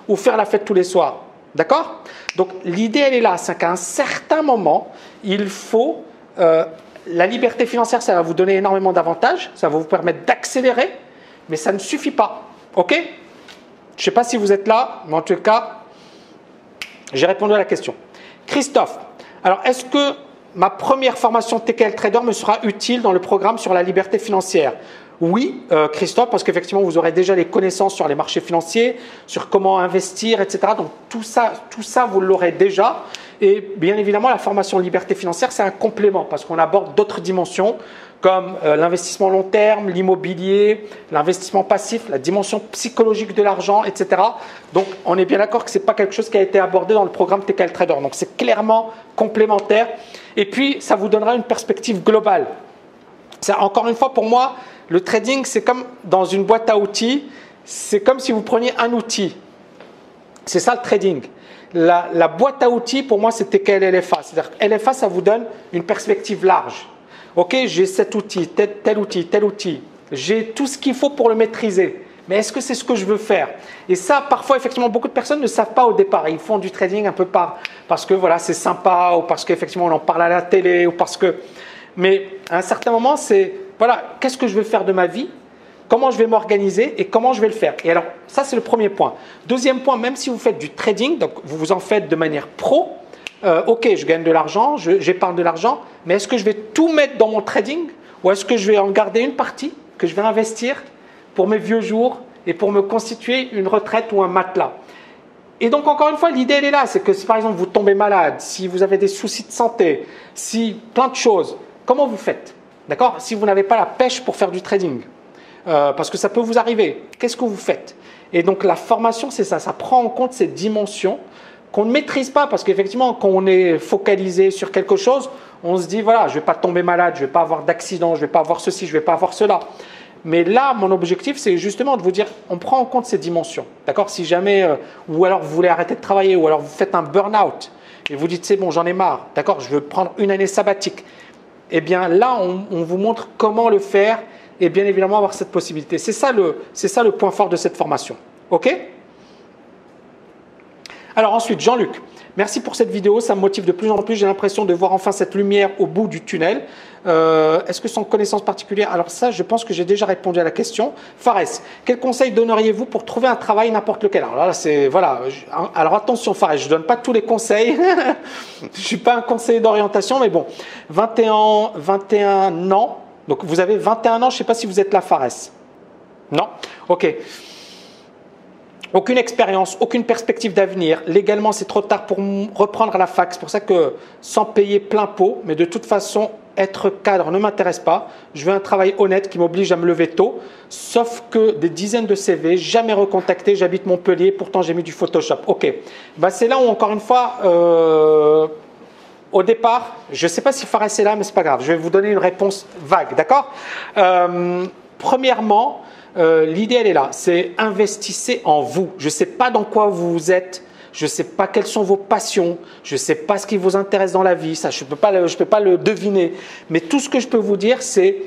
ou faire la fête tous les soirs? D'accord? Donc l'idée, elle est là. C'est qu'à un certain moment, il faut... la liberté financière, ça va vous donner énormément d'avantages. Ça va vous permettre d'accélérer, mais ça ne suffit pas. OK? Je ne sais pas si vous êtes là, mais en tout cas, j'ai répondu à la question. Christophe, alors est-ce que ma première formation TKL Trader me sera utile dans le programme sur la liberté financière? Oui, Christophe, parce qu'effectivement, vous aurez déjà les connaissances sur les marchés financiers, sur comment investir, etc. Donc, tout ça, vous l'aurez déjà. Et bien évidemment, la formation liberté financière, c'est un complément parce qu'on aborde d'autres dimensions comme l'investissement long terme, l'immobilier, l'investissement passif, la dimension psychologique de l'argent, etc. Donc, on est bien d'accord que ce n'est pas quelque chose qui a été abordé dans le programme TKL Trader. Donc, c'est clairement complémentaire. Et puis, ça vous donnera une perspective globale. Encore une fois, pour moi, le trading, c'est comme dans une boîte à outils. C'est comme si vous preniez un outil. C'est ça le trading. La boîte à outils, pour moi, c'est TKL LFA. C'est-à-dire que LFA, ça vous donne une perspective large. Ok, j'ai cet outil, tel outil, tel outil. J'ai tout ce qu'il faut pour le maîtriser. Mais est-ce que c'est ce que je veux faire? Et ça, parfois, effectivement, beaucoup de personnes ne savent pas au départ. Ils font du trading un peu parce que voilà, c'est sympa ou parce qu'effectivement, on en parle à la télé ou parce que… Mais à un certain moment, c'est… Voilà, qu'est-ce que je veux faire de ma vie? comment je vais m'organiser et comment je vais le faire. Et alors, ça, c'est le premier point. Deuxième point, même si vous faites du trading, donc vous en faites de manière pro, ok, je gagne de l'argent, j'épargne de l'argent, mais est-ce que je vais tout mettre dans mon trading ou est-ce que je vais en garder une partie que je vais investir pour mes vieux jours et pour me constituer une retraite ou un matelas? Et donc, encore une fois, l'idée, elle est là. C'est que si, par exemple, vous tombez malade, si vous avez des soucis de santé, si plein de choses, comment vous faites? D'accord? Si vous n'avez pas la pêche pour faire du trading, parce que ça peut vous arriver, qu'est-ce que vous faites? Et donc, la formation, c'est ça. Ça prend en compte ces dimensions qu'on ne maîtrise pas, parce qu'effectivement, quand on est focalisé sur quelque chose, on se dit, voilà, je ne vais pas tomber malade, je ne vais pas avoir d'accident, je ne vais pas avoir ceci, je ne vais pas avoir cela. Mais là, mon objectif, c'est justement de vous dire, on prend en compte ces dimensions. D'accord? Si jamais, ou alors vous voulez arrêter de travailler, ou alors vous faites un burn-out, et vous dites, c'est bon, j'en ai marre, d'accord, je veux prendre une année sabbatique. Eh bien là, on vous montre comment le faire, et bien évidemment avoir cette possibilité. C'est ça le point fort de cette formation. OK? Alors ensuite, Jean-Luc, merci pour cette vidéo, ça me motive de plus en plus, j'ai l'impression de voir enfin cette lumière au bout du tunnel. Est-ce que sans connaissance particulière? Alors ça, je pense que j'ai déjà répondu à la question. Fares, quel conseil donneriez-vous pour trouver un travail n'importe lequel? Alors là, c'est, voilà, alors attention Fares, je ne donne pas tous les conseils, je ne suis pas un conseiller d'orientation, mais bon, 21 ans, donc vous avez 21 ans, je ne sais pas si vous êtes là Fares. Non? Ok. Aucune expérience, aucune perspective d'avenir. Légalement, c'est trop tard pour reprendre à la fac. C'est pour ça que sans payer plein pot, mais de toute façon, être cadre ne m'intéresse pas. Je veux un travail honnête qui m'oblige à me lever tôt. Sauf que des dizaines de CV, jamais recontacté. J'habite Montpellier, pourtant j'ai mis du Photoshop. Ok. Ben, c'est là où, encore une fois, au départ, je ne sais pas si Fares est là, mais ce n'est pas grave. Je vais vous donner une réponse vague, d'accord? Premièrement, l'idée, elle est là, c'est investissez en vous. Je ne sais pas dans quoi vous êtes, je ne sais pas quelles sont vos passions, je ne sais pas ce qui vous intéresse dans la vie, ça, je ne peux pas le deviner. Mais tout ce que je peux vous dire, c'est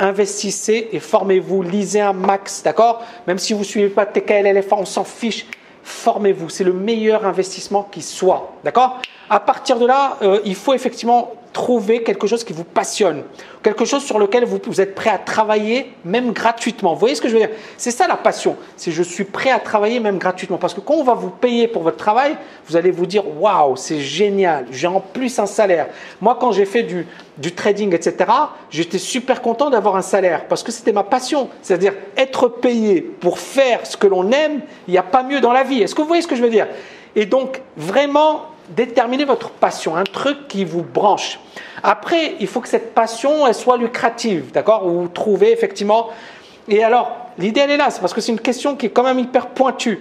investissez et formez-vous, lisez un max, d'accord? Même si vous ne suivez pas TKLLFA, on s'en fiche, formez-vous, c'est le meilleur investissement qui soit, d'accord? À partir de là, il faut effectivement trouver quelque chose qui vous passionne, quelque chose sur lequel vous êtes prêt à travailler même gratuitement. Vous voyez ce que je veux dire? C'est ça la passion, c'est je suis prêt à travailler même gratuitement. Parce que quand on va vous payer pour votre travail, vous allez vous dire « Waouh, c'est génial, j'ai en plus un salaire ». Moi, quand j'ai fait du trading, etc., j'étais super content d'avoir un salaire parce que c'était ma passion. C'est-à-dire être payé pour faire ce que l'on aime, il n'y a pas mieux dans la vie. Est-ce que vous voyez ce que je veux dire? Et donc, vraiment, déterminez votre passion, un truc qui vous branche. Après, il faut que cette passion, elle soit lucrative, d'accord? Ou trouver effectivement. Et alors, l'idée, elle est là, c'est parce que c'est une question qui est quand même hyper pointue.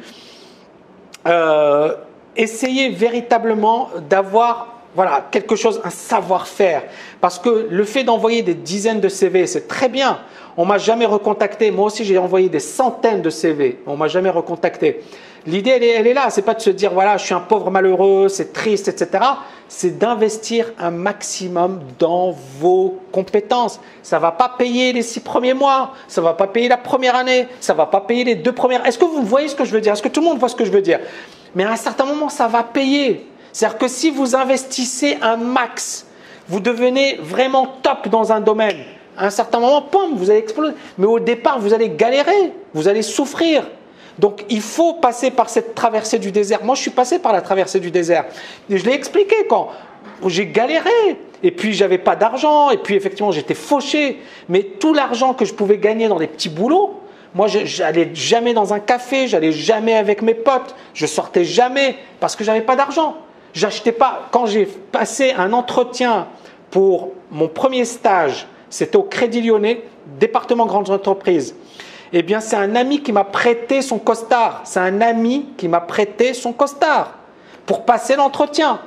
Essayez véritablement d'avoir voilà, quelque chose, un savoir-faire. Parce que le fait d'envoyer des dizaines de CV, c'est très bien. On ne m'a jamais recontacté. Moi aussi, j'ai envoyé des centaines de CV. On ne m'a jamais recontacté. L'idée, elle est là. Ce n'est pas de se dire, voilà, je suis un pauvre malheureux, c'est triste, etc. C'est d'investir un maximum dans vos compétences. Ça ne va pas payer les 6 premiers mois. Ça ne va pas payer la première année. Ça ne va pas payer les 2 premières. Est-ce que vous voyez ce que je veux dire? Est-ce que tout le monde voit ce que je veux dire? Mais à un certain moment, ça va payer. C'est-à-dire que si vous investissez un max, vous devenez vraiment top dans un domaine. À un certain moment, pom, vous allez exploser. Mais au départ, vous allez galérer, vous allez souffrir. Donc, il faut passer par cette traversée du désert. Moi, je suis passé par la traversée du désert. Et je l'ai expliqué quand j'ai galéré. Et puis, j'avais pas d'argent. Et puis, effectivement, j'étais fauché. Mais tout l'argent que je pouvais gagner dans des petits boulots, moi, j'allais jamais dans un café, j'allais jamais avec mes potes, je sortais jamais parce que j'avais pas d'argent. J'achetais pas. Quand j'ai passé un entretien pour mon premier stage, c'était au Crédit Lyonnais, département grandes entreprises. Eh bien, c'est un ami qui m'a prêté son costard. C'est un ami qui m'a prêté son costard pour passer l'entretien.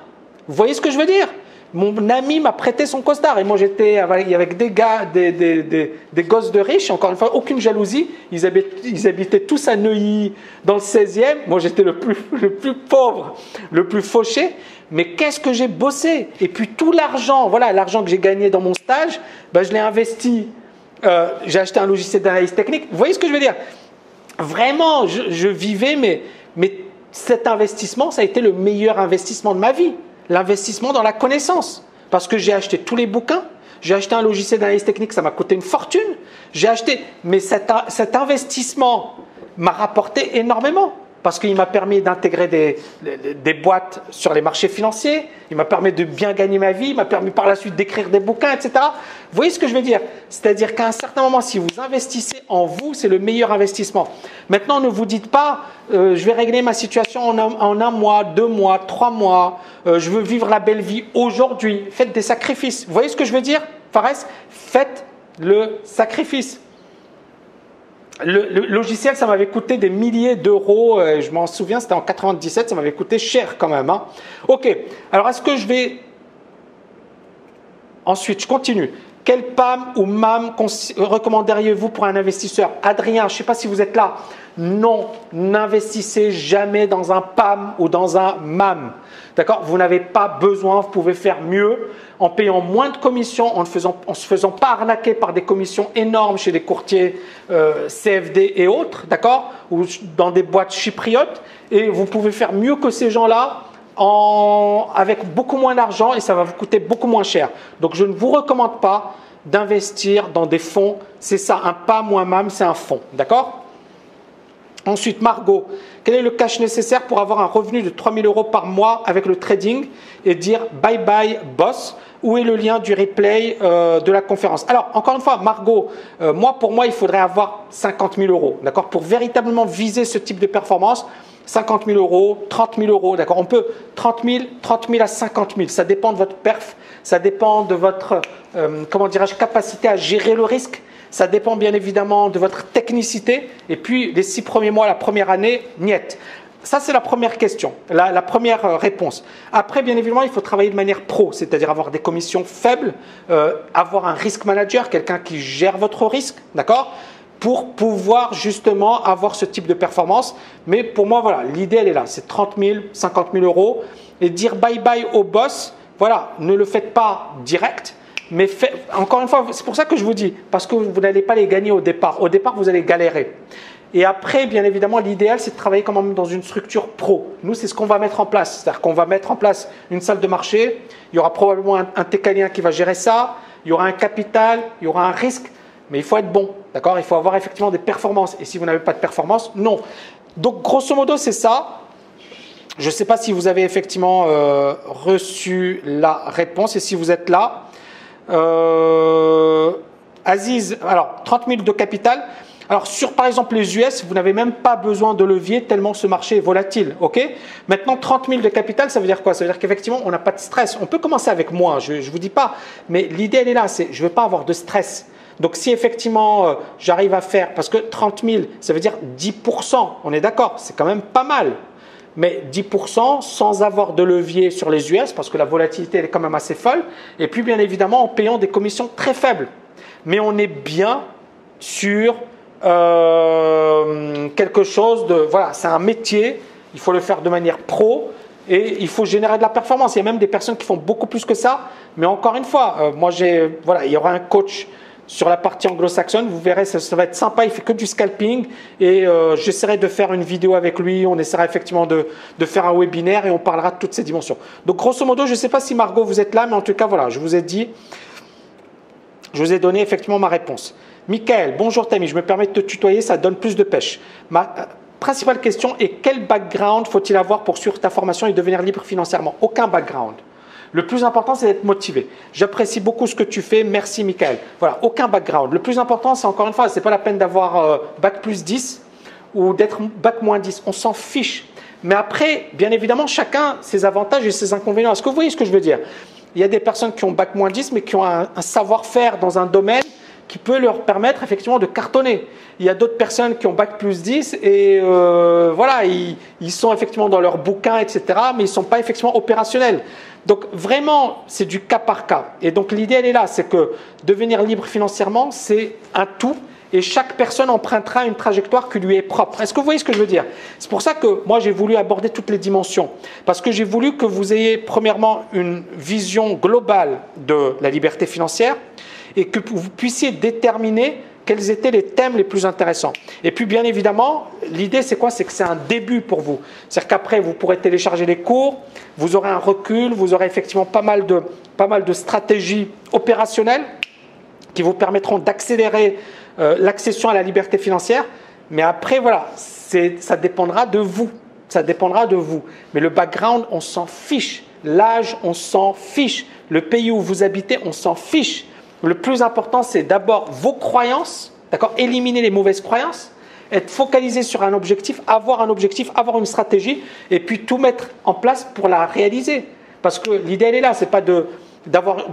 Vous voyez ce que je veux dire? Mon ami m'a prêté son costard et moi j'étais avec des gars, des gosses de riches, encore une fois, aucune jalousie. Ils habitaient tous à Neuilly, dans le 16e. Moi j'étais le plus pauvre, le plus fauché. Mais qu'est-ce que j'ai bossé? Et puis tout l'argent, voilà, l'argent que j'ai gagné dans mon stage, ben, je l'ai investi. J'ai acheté un logiciel d'analyse technique. Vous voyez ce que je veux dire? Vraiment, je vivais, mais cet investissement, ça a été le meilleur investissement de ma vie. L'investissement dans la connaissance. parce que j'ai acheté tous les bouquins, j'ai acheté un logiciel d'analyse technique, ça m'a coûté une fortune, j'ai acheté, mais cet investissement m'a rapporté énormément. Parce qu'il m'a permis d'intégrer des boîtes sur les marchés financiers, il m'a permis de bien gagner ma vie, il m'a permis par la suite d'écrire des bouquins, etc. Vous voyez ce que je veux dire? C'est-à-dire qu'à un certain moment, si vous investissez en vous, c'est le meilleur investissement. Maintenant, ne vous dites pas, je vais régler ma situation en un mois, 2 mois, 3 mois, je veux vivre la belle vie aujourd'hui. Faites des sacrifices. Vous voyez ce que je veux dire, Fares? Faites le sacrifice. Le logiciel, ça m'avait coûté des milliers d'euros. Je m'en souviens, c'était en 97, ça m'avait coûté cher quand même. Hein. Ok, alors est-ce que je vais… Ensuite, je continue. Quel PAM ou MAM recommanderiez-vous pour un investisseur? Adrien, je ne sais pas si vous êtes là. Non, n'investissez jamais dans un PAM ou dans un MAM. D'accord? Vous n'avez pas besoin, vous pouvez faire mieux en payant moins de commissions, en se faisant pas arnaquer par des commissions énormes chez des courtiers CFD et autres, d'accord? Ou dans des boîtes chypriotes. Et vous pouvez faire mieux que ces gens-là avec beaucoup moins d'argent et ça va vous coûter beaucoup moins cher. Donc, je ne vous recommande pas d'investir dans des fonds. C'est ça, un PAM ou un MAM, c'est un fonds, d'accord? Ensuite, Margot, quel est le cash nécessaire pour avoir un revenu de 3 000 € par mois avec le trading et dire bye bye boss? Où est le lien du replay de la conférence? Alors, encore une fois, Margot, pour moi, il faudrait avoir 50 000 €, d'accord? Pour véritablement viser ce type de performance, 50 000 €, 30 000 €, d'accord? On peut 30 000 à 50 000, ça dépend de votre perf, ça dépend de votre, capacité à gérer le risque. Ça dépend bien évidemment de votre technicité. Et puis, les 6 premiers mois, la première année, niet. Ça, c'est la première question, la première réponse. Après, bien évidemment, il faut travailler de manière pro, c'est-à-dire avoir des commissions faibles, avoir un risk manager, quelqu'un qui gère votre risque, d'accord? Pour pouvoir justement avoir ce type de performance. Mais pour moi, voilà, l'idée, elle est là. C'est 30 000, 50 000 € et dire bye bye au boss. Voilà, ne le faites pas direct. Mais encore une fois, c'est pour ça que je vous dis, parce que vous n'allez pas les gagner au départ. Au départ, vous allez galérer. Et après, bien évidemment, l'idéal, c'est de travailler quand même dans une structure pro. Nous, c'est ce qu'on va mettre en place. C'est-à-dire qu'on va mettre en place une salle de marché. Il y aura probablement un Técalien qui va gérer ça. Il y aura un capital, il y aura un risque. Mais il faut être bon, d'accord? Il faut avoir effectivement des performances. Et si vous n'avez pas de performance, non. Donc, grosso modo, c'est ça. Je ne sais pas si vous avez effectivement reçu la réponse. Et si vous êtes là… Aziz, alors 30 000 de capital. Alors sur par exemple les US, vous n'avez même pas besoin de levier tellement ce marché est volatile. Ok. Maintenant 30 000 de capital, ça veut dire quoi? Ça veut dire qu'effectivement on n'a pas de stress. On peut commencer avec moins, je ne vous dis pas. Mais l'idée elle est là, c'est je ne veux pas avoir de stress. Donc si effectivement j'arrive à faire, parce que 30 000, ça veut dire 10%, on est d'accord, c'est quand même pas mal. Mais 10% sans avoir de levier sur les US, parce que la volatilité elle est quand même assez folle. Et puis bien évidemment en payant des commissions très faibles. Mais on est bien sur quelque chose de… Voilà, c'est un métier, il faut le faire de manière pro et il faut générer de la performance. Il y a même des personnes qui font beaucoup plus que ça. Mais encore une fois, il y aura un coach sur la partie anglo-saxonne, vous verrez, ça va être sympa, il fait que du scalping et j'essaierai de faire une vidéo avec lui, on essaiera effectivement de faire un webinaire et on parlera de toutes ces dimensions. Donc grosso modo, je ne sais pas si Margot vous êtes là, mais en tout cas voilà, je vous ai donné effectivement ma réponse. Michael, bonjour Tammy, je me permets de te tutoyer, ça donne plus de pêche. Ma principale question est quel background faut-il avoir pour suivre ta formation et devenir libre financièrement? Aucun background. Le plus important, c'est d'être motivé. J'apprécie beaucoup ce que tu fais. Merci, Michael. Voilà, aucun background. Le plus important, c'est encore une fois, ce n'est pas la peine d'avoir bac plus 10 ou d'être bac moins 10. On s'en fiche. Mais après, bien évidemment, chacun ses avantages et ses inconvénients. Est-ce que vous voyez ce que je veux dire? Il y a des personnes qui ont bac moins 10, mais qui ont un savoir-faire dans un domaine qui peut leur permettre effectivement de cartonner. Il y a d'autres personnes qui ont bac plus 10 et voilà, ils sont effectivement dans leurs bouquins, etc., mais ils ne sont pas effectivement opérationnels. Donc vraiment, c'est du cas par cas. Et donc l'idée, elle est là, c'est que devenir libre financièrement, c'est un tout et chaque personne empruntera une trajectoire qui lui est propre. Est-ce que vous voyez ce que je veux dire? C'est pour ça que moi, j'ai voulu aborder toutes les dimensions. Parce que j'ai voulu que vous ayez premièrement une vision globale de la liberté financière et que vous puissiez déterminer quels étaient les thèmes les plus intéressants. Et puis bien évidemment, l'idée c'est quoi? C'est que c'est un début pour vous. C'est-à-dire qu'après, vous pourrez télécharger les cours, vous aurez un recul, vous aurez effectivement pas mal de stratégies opérationnelles qui vous permettront d'accélérer l'accession à la liberté financière. Mais après, voilà, ça dépendra de vous. Ça dépendra de vous. Mais le background, on s'en fiche. L'âge, on s'en fiche. Le pays où vous habitez, on s'en fiche. Le plus important, c'est d'abord vos croyances, d'accord, éliminer les mauvaises croyances, être focalisé sur un objectif, avoir une stratégie, et puis tout mettre en place pour la réaliser. Parce que l'idée, elle est là, c'est pas de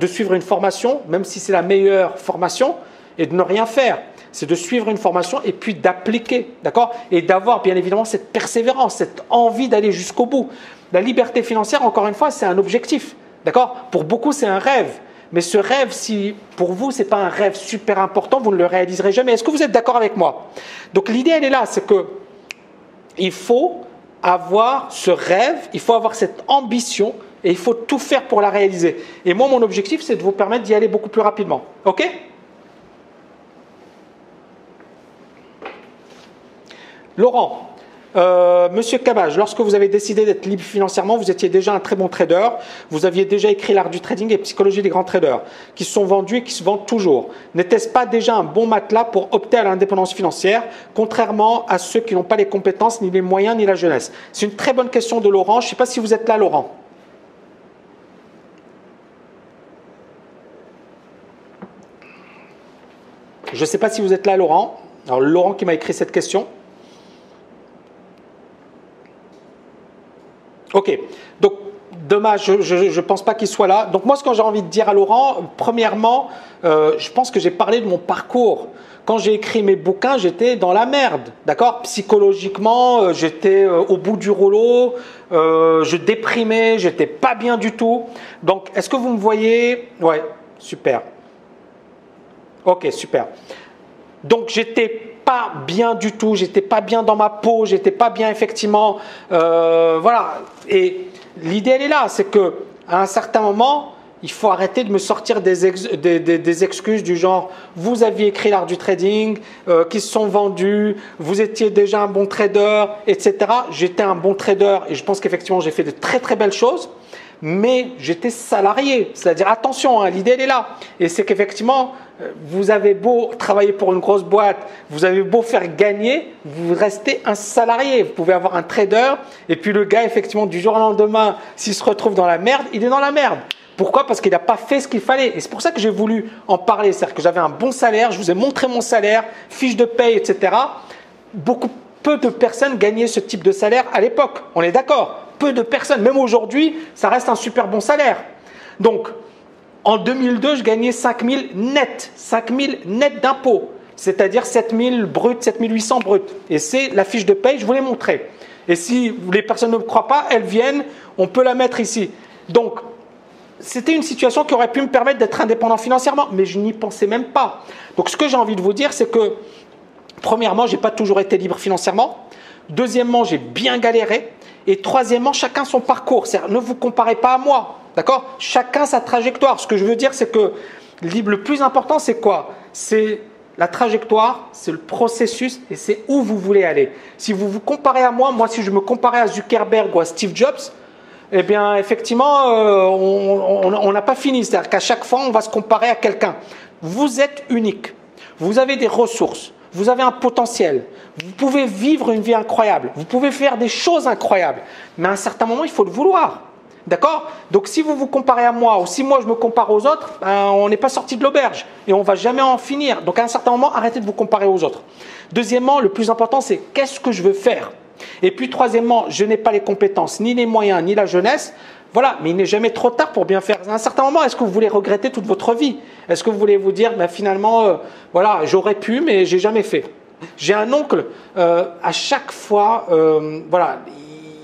suivre une formation, même si c'est la meilleure formation, et de ne rien faire. C'est de suivre une formation et puis d'appliquer, d'accord? Et d'avoir bien évidemment cette persévérance, cette envie d'aller jusqu'au bout. La liberté financière, encore une fois, c'est un objectif, d'accord? Pour beaucoup, c'est un rêve. Mais ce rêve, si pour vous, ce n'est pas un rêve super important, vous ne le réaliserez jamais. Est-ce que vous êtes d'accord avec moi? Donc l'idée, elle est là, c'est qu'il faut avoir ce rêve, il faut avoir cette ambition et il faut tout faire pour la réaliser. Et moi, mon objectif, c'est de vous permettre d'y aller beaucoup plus rapidement. OK? Laurent, Monsieur Cabage, lorsque vous avez décidé d'être libre financièrement, vous étiez déjà un très bon trader. Vous aviez déjà écrit l'art du trading et psychologie des grands traders, qui se sont vendus et qui se vendent toujours. N'était-ce pas déjà un bon matelas pour opter à l'indépendance financière, contrairement à ceux qui n'ont pas les compétences, ni les moyens, ni la jeunesse? C'est une très bonne question de Laurent. Je ne sais pas si vous êtes là, Laurent. Je ne sais pas si vous êtes là, Laurent. Alors, Laurent qui m'a écrit cette question. Ok, donc dommage, je ne pense pas qu'il soit là. Donc moi, ce que j'ai envie de dire à Laurent, premièrement, je pense que j'ai parlé de mon parcours. Quand j'ai écrit mes bouquins, j'étais dans la merde, d'accord? Psychologiquement, j'étais au bout du rouleau, je déprimais, j'étais pas bien du tout. Donc, est-ce que vous me voyez? Ouais, super. Ok, super. Donc, j'étais pas bien du tout, j'étais pas bien dans ma peau, j'étais pas bien effectivement, voilà. Et l'idée elle est là, c'est que à un certain moment, il faut arrêter de me sortir des excuses du genre vous aviez écrit l'art du trading, qui se sont vendus, vous étiez déjà un bon trader, etc. J'étais un bon trader et je pense qu'effectivement j'ai fait de très très belles choses. Mais j'étais salarié, c'est-à-dire attention, hein, l'idée elle est là. Et c'est qu'effectivement, vous avez beau travailler pour une grosse boîte, vous avez beau faire gagner, vous restez un salarié. Vous pouvez avoir un trader et puis le gars, effectivement, du jour au lendemain, s'il se retrouve dans la merde, il est dans la merde. Pourquoi? Parce qu'il n'a pas fait ce qu'il fallait. Et c'est pour ça que j'ai voulu en parler. C'est-à-dire que j'avais un bon salaire, je vous ai montré mon salaire, fiche de paye, etc. Peu de personnes gagnaient ce type de salaire à l'époque. On est d'accord? Peu de personnes. Même aujourd'hui, ça reste un super bon salaire. Donc, en 2002, je gagnais 5 000 net. 5 000 net d'impôts. C'est-à-dire 7 000 brut, 7 800 brut. Et c'est la fiche de paye, je vous l'ai montré. Et si les personnes ne me croient pas, elles viennent, on peut la mettre ici. Donc, c'était une situation qui aurait pu me permettre d'être indépendant financièrement, mais je n'y pensais même pas. Donc, ce que j'ai envie de vous dire, c'est que, premièrement, je n'ai pas toujours été libre financièrement. Deuxièmement, j'ai bien galéré. Et troisièmement, chacun son parcours. C'est-à-dire, ne vous comparez pas à moi. D'accord? Chacun sa trajectoire. Ce que je veux dire, c'est que le plus important, c'est quoi? C'est la trajectoire, c'est le processus et c'est où vous voulez aller. Si vous vous comparez à moi, si je me comparais à Zuckerberg ou à Steve Jobs, eh bien, effectivement, on n'a pas fini. C'est-à-dire qu'à chaque fois, on va se comparer à quelqu'un. Vous êtes unique. Vous avez des ressources. Vous avez un potentiel. Vous pouvez vivre une vie incroyable. Vous pouvez faire des choses incroyables. Mais à un certain moment, il faut le vouloir. D'accord? Donc, si vous vous comparez à moi ou si moi je me compare aux autres, on n'est pas sorti de l'auberge et on ne va jamais en finir. Donc, à un certain moment, arrêtez de vous comparer aux autres. Deuxièmement, le plus important, c'est qu'est-ce que je veux faire? Et puis, troisièmement, je n'ai pas les compétences, ni les moyens, ni la jeunesse. Voilà, mais il n'est jamais trop tard pour bien faire. À un certain moment, est-ce que vous voulez regretter toute votre vie? Est-ce que vous voulez vous dire, finalement, voilà, j'aurais pu, mais j'ai jamais fait? J'ai un oncle, à chaque fois, voilà,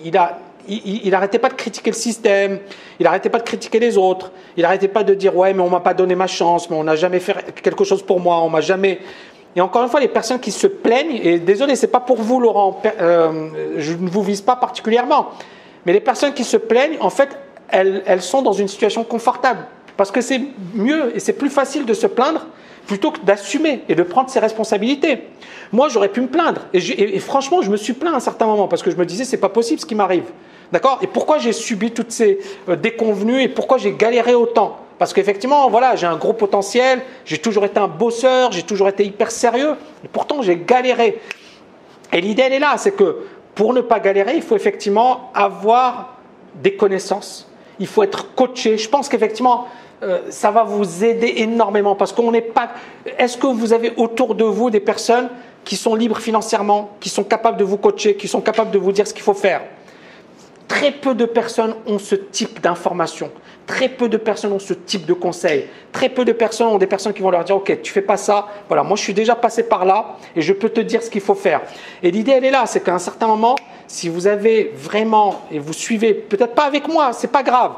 il n'arrêtait pas de critiquer le système, il n'arrêtait pas de critiquer les autres, il n'arrêtait pas de dire, ouais, mais on ne m'a pas donné ma chance, mais on n'a jamais fait quelque chose pour moi, on m'a jamais... Et encore une fois, les personnes qui se plaignent, et désolé, ce n'est pas pour vous, Laurent, je ne vous vise pas particulièrement, mais les personnes qui se plaignent, en fait, elles sont dans une situation confortable. Parce que c'est mieux et c'est plus facile de se plaindre plutôt que d'assumer et de prendre ses responsabilités. Moi, j'aurais pu me plaindre. Et franchement, je me suis plaint à un certain moment parce que je me disais, c'est pas possible ce qui m'arrive. D'accord? Et pourquoi j'ai subi toutes ces déconvenues et pourquoi j'ai galéré autant? Parce qu'effectivement, voilà, j'ai un gros potentiel, j'ai toujours été un bosseur, j'ai toujours été hyper sérieux, et pourtant j'ai galéré. Et l'idée, elle est là, c'est que pour ne pas galérer, il faut effectivement avoir des connaissances, il faut être coaché. Je pense qu'effectivement, ça va vous aider énormément parce qu'on n'est pas… Est-ce que vous avez autour de vous des personnes qui sont libres financièrement, qui sont capables de vous coacher, qui sont capables de vous dire ce qu'il faut faire? Très peu de personnes ont ce type d'informations. Très peu de personnes ont ce type de conseils. Très peu de personnes ont des personnes qui vont leur dire « Ok, tu fais pas ça. Voilà, moi je suis déjà passé par là et je peux te dire ce qu'il faut faire. » Et l'idée, elle est là, c'est qu'à un certain moment, si vous avez vraiment, et vous suivez, peut-être pas avec moi, c'est pas grave,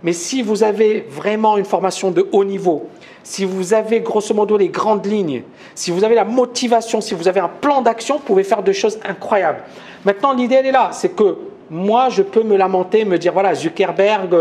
mais si vous avez vraiment une formation de haut niveau, si vous avez grosso modo les grandes lignes, si vous avez la motivation, si vous avez un plan d'action, vous pouvez faire des choses incroyables. Maintenant, l'idée, elle est là, c'est que moi, je peux me lamenter, me dire, voilà, Zuckerberg,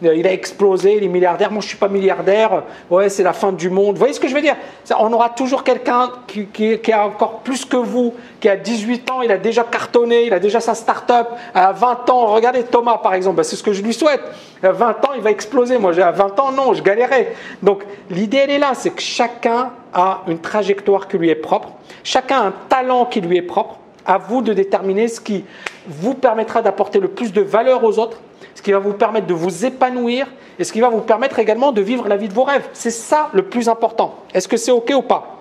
il a explosé, il est milliardaire, moi je ne suis pas milliardaire, ouais, c'est la fin du monde. Vous voyez ce que je veux dire? On aura toujours quelqu'un qui a encore plus que vous, qui a 18 ans, il a déjà cartonné, il a déjà sa start-up, à 20 ans, regardez Thomas par exemple, c'est ce que je lui souhaite. À 20 ans, il va exploser, moi à 20 ans, non, je galérais. Donc l'idée, elle est là, c'est que chacun a une trajectoire qui lui est propre, chacun a un talent qui lui est propre. À vous de déterminer ce qui vous permettra d'apporter le plus de valeur aux autres, ce qui va vous permettre de vous épanouir et ce qui va vous permettre également de vivre la vie de vos rêves. C'est ça le plus important. Est-ce que c'est OK ou pas?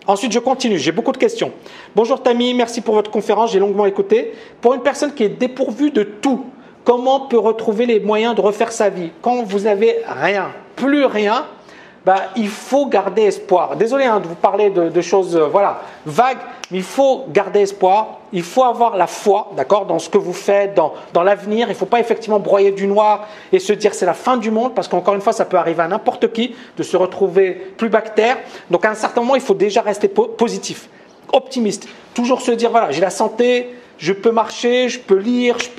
Ensuite, je continue. J'ai beaucoup de questions. Bonjour Tammy, merci pour votre conférence. J'ai longuement écouté. Pour une personne qui est dépourvue de tout, comment peut retrouver les moyens de refaire sa vie? Quand vous n'avez rien, plus rien, il faut garder espoir. Désolé de vous parler de choses vagues, mais il faut garder espoir. Il faut avoir la foi, d'accord, dans ce que vous faites, dans l'avenir. Il ne faut pas effectivement broyer du noir et se dire c'est la fin du monde, parce qu'encore une fois, ça peut arriver à n'importe qui de se retrouver plus bactère. Donc à un certain moment, il faut déjà rester positif, optimiste. Toujours se dire voilà, j'ai la santé, je peux marcher, je peux lire, je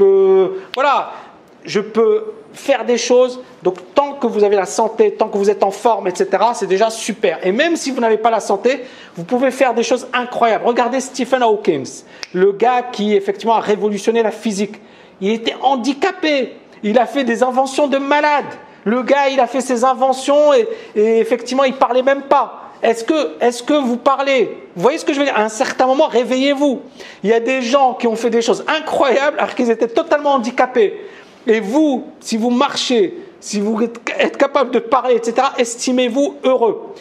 peux faire des choses. Donc tant que vous avez la santé, tant que vous êtes en forme, etc., c'est déjà super. Et même si vous n'avez pas la santé, vous pouvez faire des choses incroyables. Regardez Stephen Hawking, le gars qui effectivement a révolutionné la physique. Il était handicapé, il a fait des inventions de malade. Le gars, il a fait ses inventions et effectivement, il ne parlait même pas. Est-ce que vous parlez? Vous voyez ce que je veux dire? À un certain moment, réveillez-vous. Il y a des gens qui ont fait des choses incroyables alors qu'ils étaient totalement handicapés. Et vous, si vous marchez, si vous êtes capable de parler, etc., estimez-vous heureux.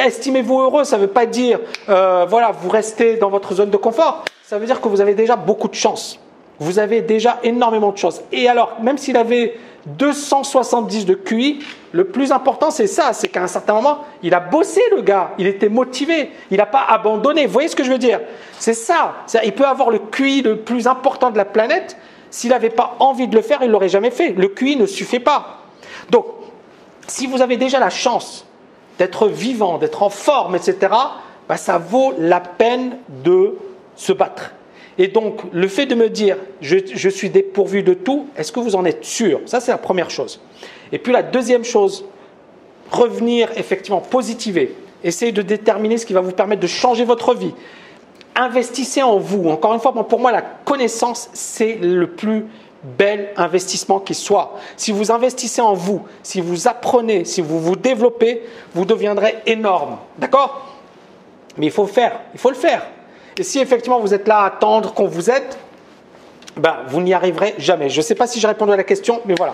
Estimez-vous heureux, ça ne veut pas dire, vous restez dans votre zone de confort. Ça veut dire que vous avez déjà beaucoup de chance. Vous avez déjà énormément de chance. Et alors, même s'il avait 270 de QI, le plus important, c'est ça, c'est qu'à un certain moment, il a bossé le gars, il était motivé, il n'a pas abandonné. Vous voyez ce que je veux dire? C'est ça. Il peut avoir le QI le plus important de la planète. S'il n'avait pas envie de le faire, il ne l'aurait jamais fait. Le QI ne suffit pas. Donc, si vous avez déjà la chance d'être vivant, d'être en forme, etc., ça vaut la peine de se battre. Et donc, le fait de me dire « je suis dépourvu de tout », est-ce que vous en êtes sûr? Ça, c'est la première chose. Et puis la deuxième chose, revenir effectivement positiver. Essayez de déterminer ce qui va vous permettre de changer votre vie. Investissez en vous. Encore une fois, pour moi, la connaissance, c'est le plus bel investissement qui soit. Si vous investissez en vous, si vous apprenez, si vous vous développez, vous deviendrez énorme. D'accord? Mais il faut le faire. Et si effectivement vous êtes là à attendre qu'on vous aide, vous n'y arriverez jamais. Je ne sais pas si j'ai répondu à la question, mais voilà.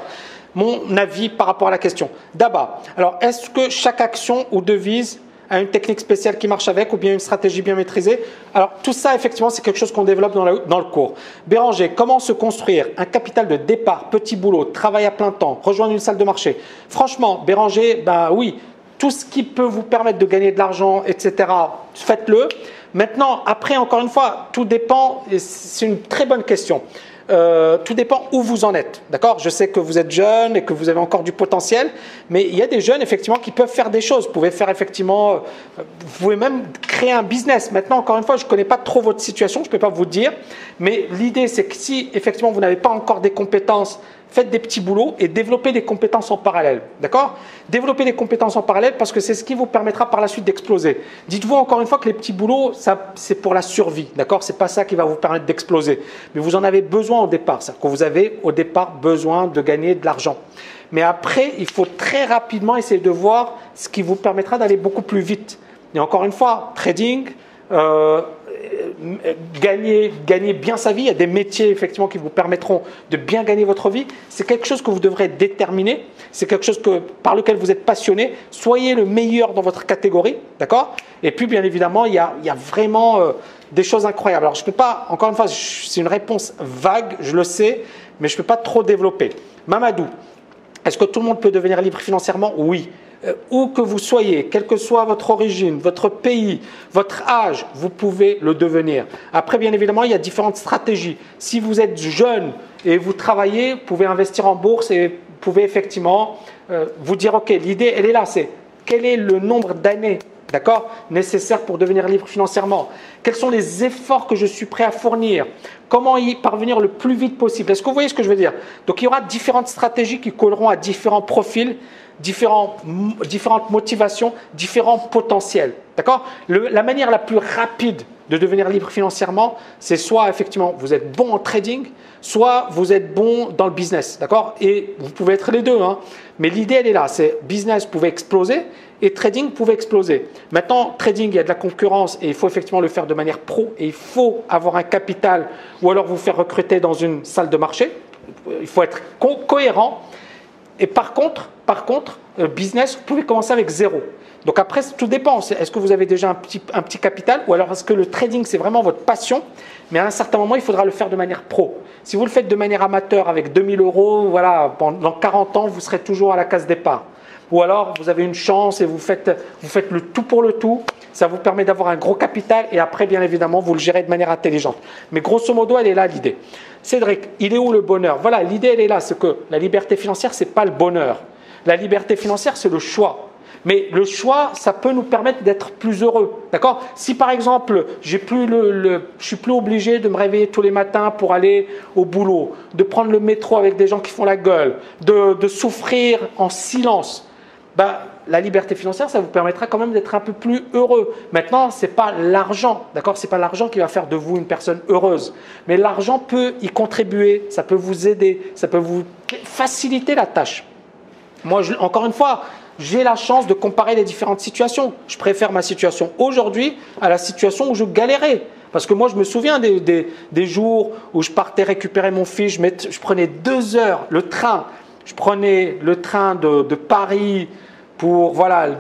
Mon avis par rapport à la question. D'abord, alors est-ce que chaque action ou devise a une technique spéciale qui marche avec ou bien une stratégie bien maîtrisée? Alors tout ça effectivement c'est quelque chose qu'on développe dans le cours. Béranger, comment se construire un capital de départ, petit boulot, travail à plein temps, rejoindre une salle de marché? Franchement, Béranger, oui, tout ce qui peut vous permettre de gagner de l'argent, etc., faites-le. Maintenant, après, encore une fois, tout dépend, et c'est une très bonne question, tout dépend où vous en êtes. D'accord? Je sais que vous êtes jeune et que vous avez encore du potentiel, mais il y a des jeunes effectivement qui peuvent faire des choses. Vous pouvez faire effectivement, vous pouvez même créer un business. Maintenant, encore une fois, je ne connais pas trop votre situation, je ne peux pas vous dire, mais l'idée c'est que si effectivement vous n'avez pas encore des compétences, faites des petits boulots et développez des compétences en parallèle. D'accord? Développez des compétences en parallèle parce que c'est ce qui vous permettra par la suite d'exploser. Dites-vous encore une fois que les petits boulots, c'est pour la survie. D'accord? C'est pas ça qui va vous permettre d'exploser. Mais vous en avez besoin au départ. C'est-à-dire que vous avez au départ besoin de gagner de l'argent. Mais après, il faut très rapidement essayer de voir ce qui vous permettra d'aller beaucoup plus vite. Et encore une fois, trading, gagner bien sa vie, il y a des métiers effectivement qui vous permettront de bien gagner votre vie. C'est quelque chose que vous devrez déterminer, c'est quelque chose par lequel vous êtes passionné. Soyez le meilleur dans votre catégorie, d'accord? Et puis bien évidemment, il y a vraiment des choses incroyables. Alors je ne peux pas, encore une fois, c'est une réponse vague, je le sais, mais je ne peux pas trop développer. Mamadou, est-ce que tout le monde peut devenir libre financièrement? Oui. Où que vous soyez, quelle que soit votre origine, votre pays, votre âge, vous pouvez le devenir. Après, bien évidemment, il y a différentes stratégies. Si vous êtes jeune et vous travaillez, vous pouvez investir en bourse et vous pouvez effectivement vous dire, OK, l'idée, elle est là, c'est quel est le nombre d'années, d'accord, nécessaires pour devenir libre financièrement? Quels sont les efforts que je suis prêt à fournir? Comment y parvenir le plus vite possible? Est-ce que vous voyez ce que je veux dire? Donc, il y aura différentes stratégies qui colleront à différents profils, différentes motivations, différents potentiels. D'accord? La manière la plus rapide de devenir libre financièrement, c'est soit effectivement vous êtes bon en trading, soit vous êtes bon dans le business. D'accord? Et vous pouvez être les deux. Hein. Mais l'idée, elle est là. C'est business pouvait exploser et trading pouvait exploser. Maintenant, trading, il y a de la concurrence et il faut effectivement le faire de manière pro et il faut avoir un capital ou alors vous faire recruter dans une salle de marché. Il faut être cohérent. Et par contre, business, vous pouvez commencer avec zéro. Donc après, tout dépend. Est-ce que vous avez déjà un petit capital ou alors est-ce que le trading, c'est vraiment votre passion? Mais à un certain moment, il faudra le faire de manière pro. Si vous le faites de manière amateur avec 2000 €, voilà, pendant 40 ans, vous serez toujours à la case départ. Ou alors, vous avez une chance et vous faites le tout pour le tout. Ça vous permet d'avoir un gros capital et après, bien évidemment, vous le gérez de manière intelligente. Mais grosso modo, elle est là l'idée. Cédric, il est où le bonheur? Voilà, l'idée, elle est là. C'est que la liberté financière, ce n'est pas le bonheur. La liberté financière, c'est le choix. Mais le choix, ça peut nous permettre d'être plus heureux. D'accord? Si par exemple, je suis plus obligé de me réveiller tous les matins pour aller au boulot, de prendre le métro avec des gens qui font la gueule, de souffrir en silence, la liberté financière, ça vous permettra quand même d'être un peu plus heureux. Maintenant, ce n'est pas l'argent, d'accord? Ce n'est pas l'argent qui va faire de vous une personne heureuse. Mais l'argent peut y contribuer, ça peut vous aider, ça peut vous faciliter la tâche. Moi, encore une fois, j'ai la chance de comparer les différentes situations. Je préfère ma situation aujourd'hui à la situation où je galérais. Parce que moi, je me souviens des jours où je partais récupérer mon fils, je prenais 2 heures le train. Je prenais le train de Paris pour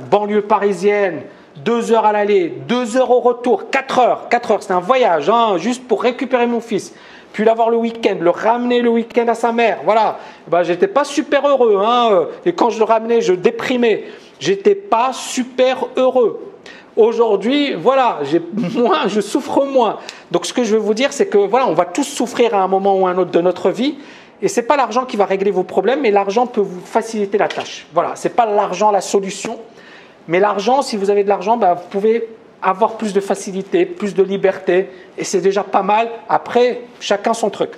banlieue parisienne, 2 heures à l'aller, 2 heures au retour, 4 heures. 4 heures, c'était un voyage, hein, juste pour récupérer mon fils. Puis l'avoir le week-end, le ramener le week-end à sa mère. Voilà, j'étais pas super heureux. Hein, et quand je le ramenais, je déprimais. J'étais pas super heureux. Aujourd'hui, je souffre moins. Donc ce que je veux vous dire, c'est que on va tous souffrir à un moment ou à un autre de notre vie. Et ce n'est pas l'argent qui va régler vos problèmes, mais l'argent peut vous faciliter la tâche. Voilà, ce n'est pas l'argent la solution. Mais l'argent, si vous avez de l'argent, vous pouvez avoir plus de facilité, plus de liberté. Et c'est déjà pas mal. Après, chacun son truc.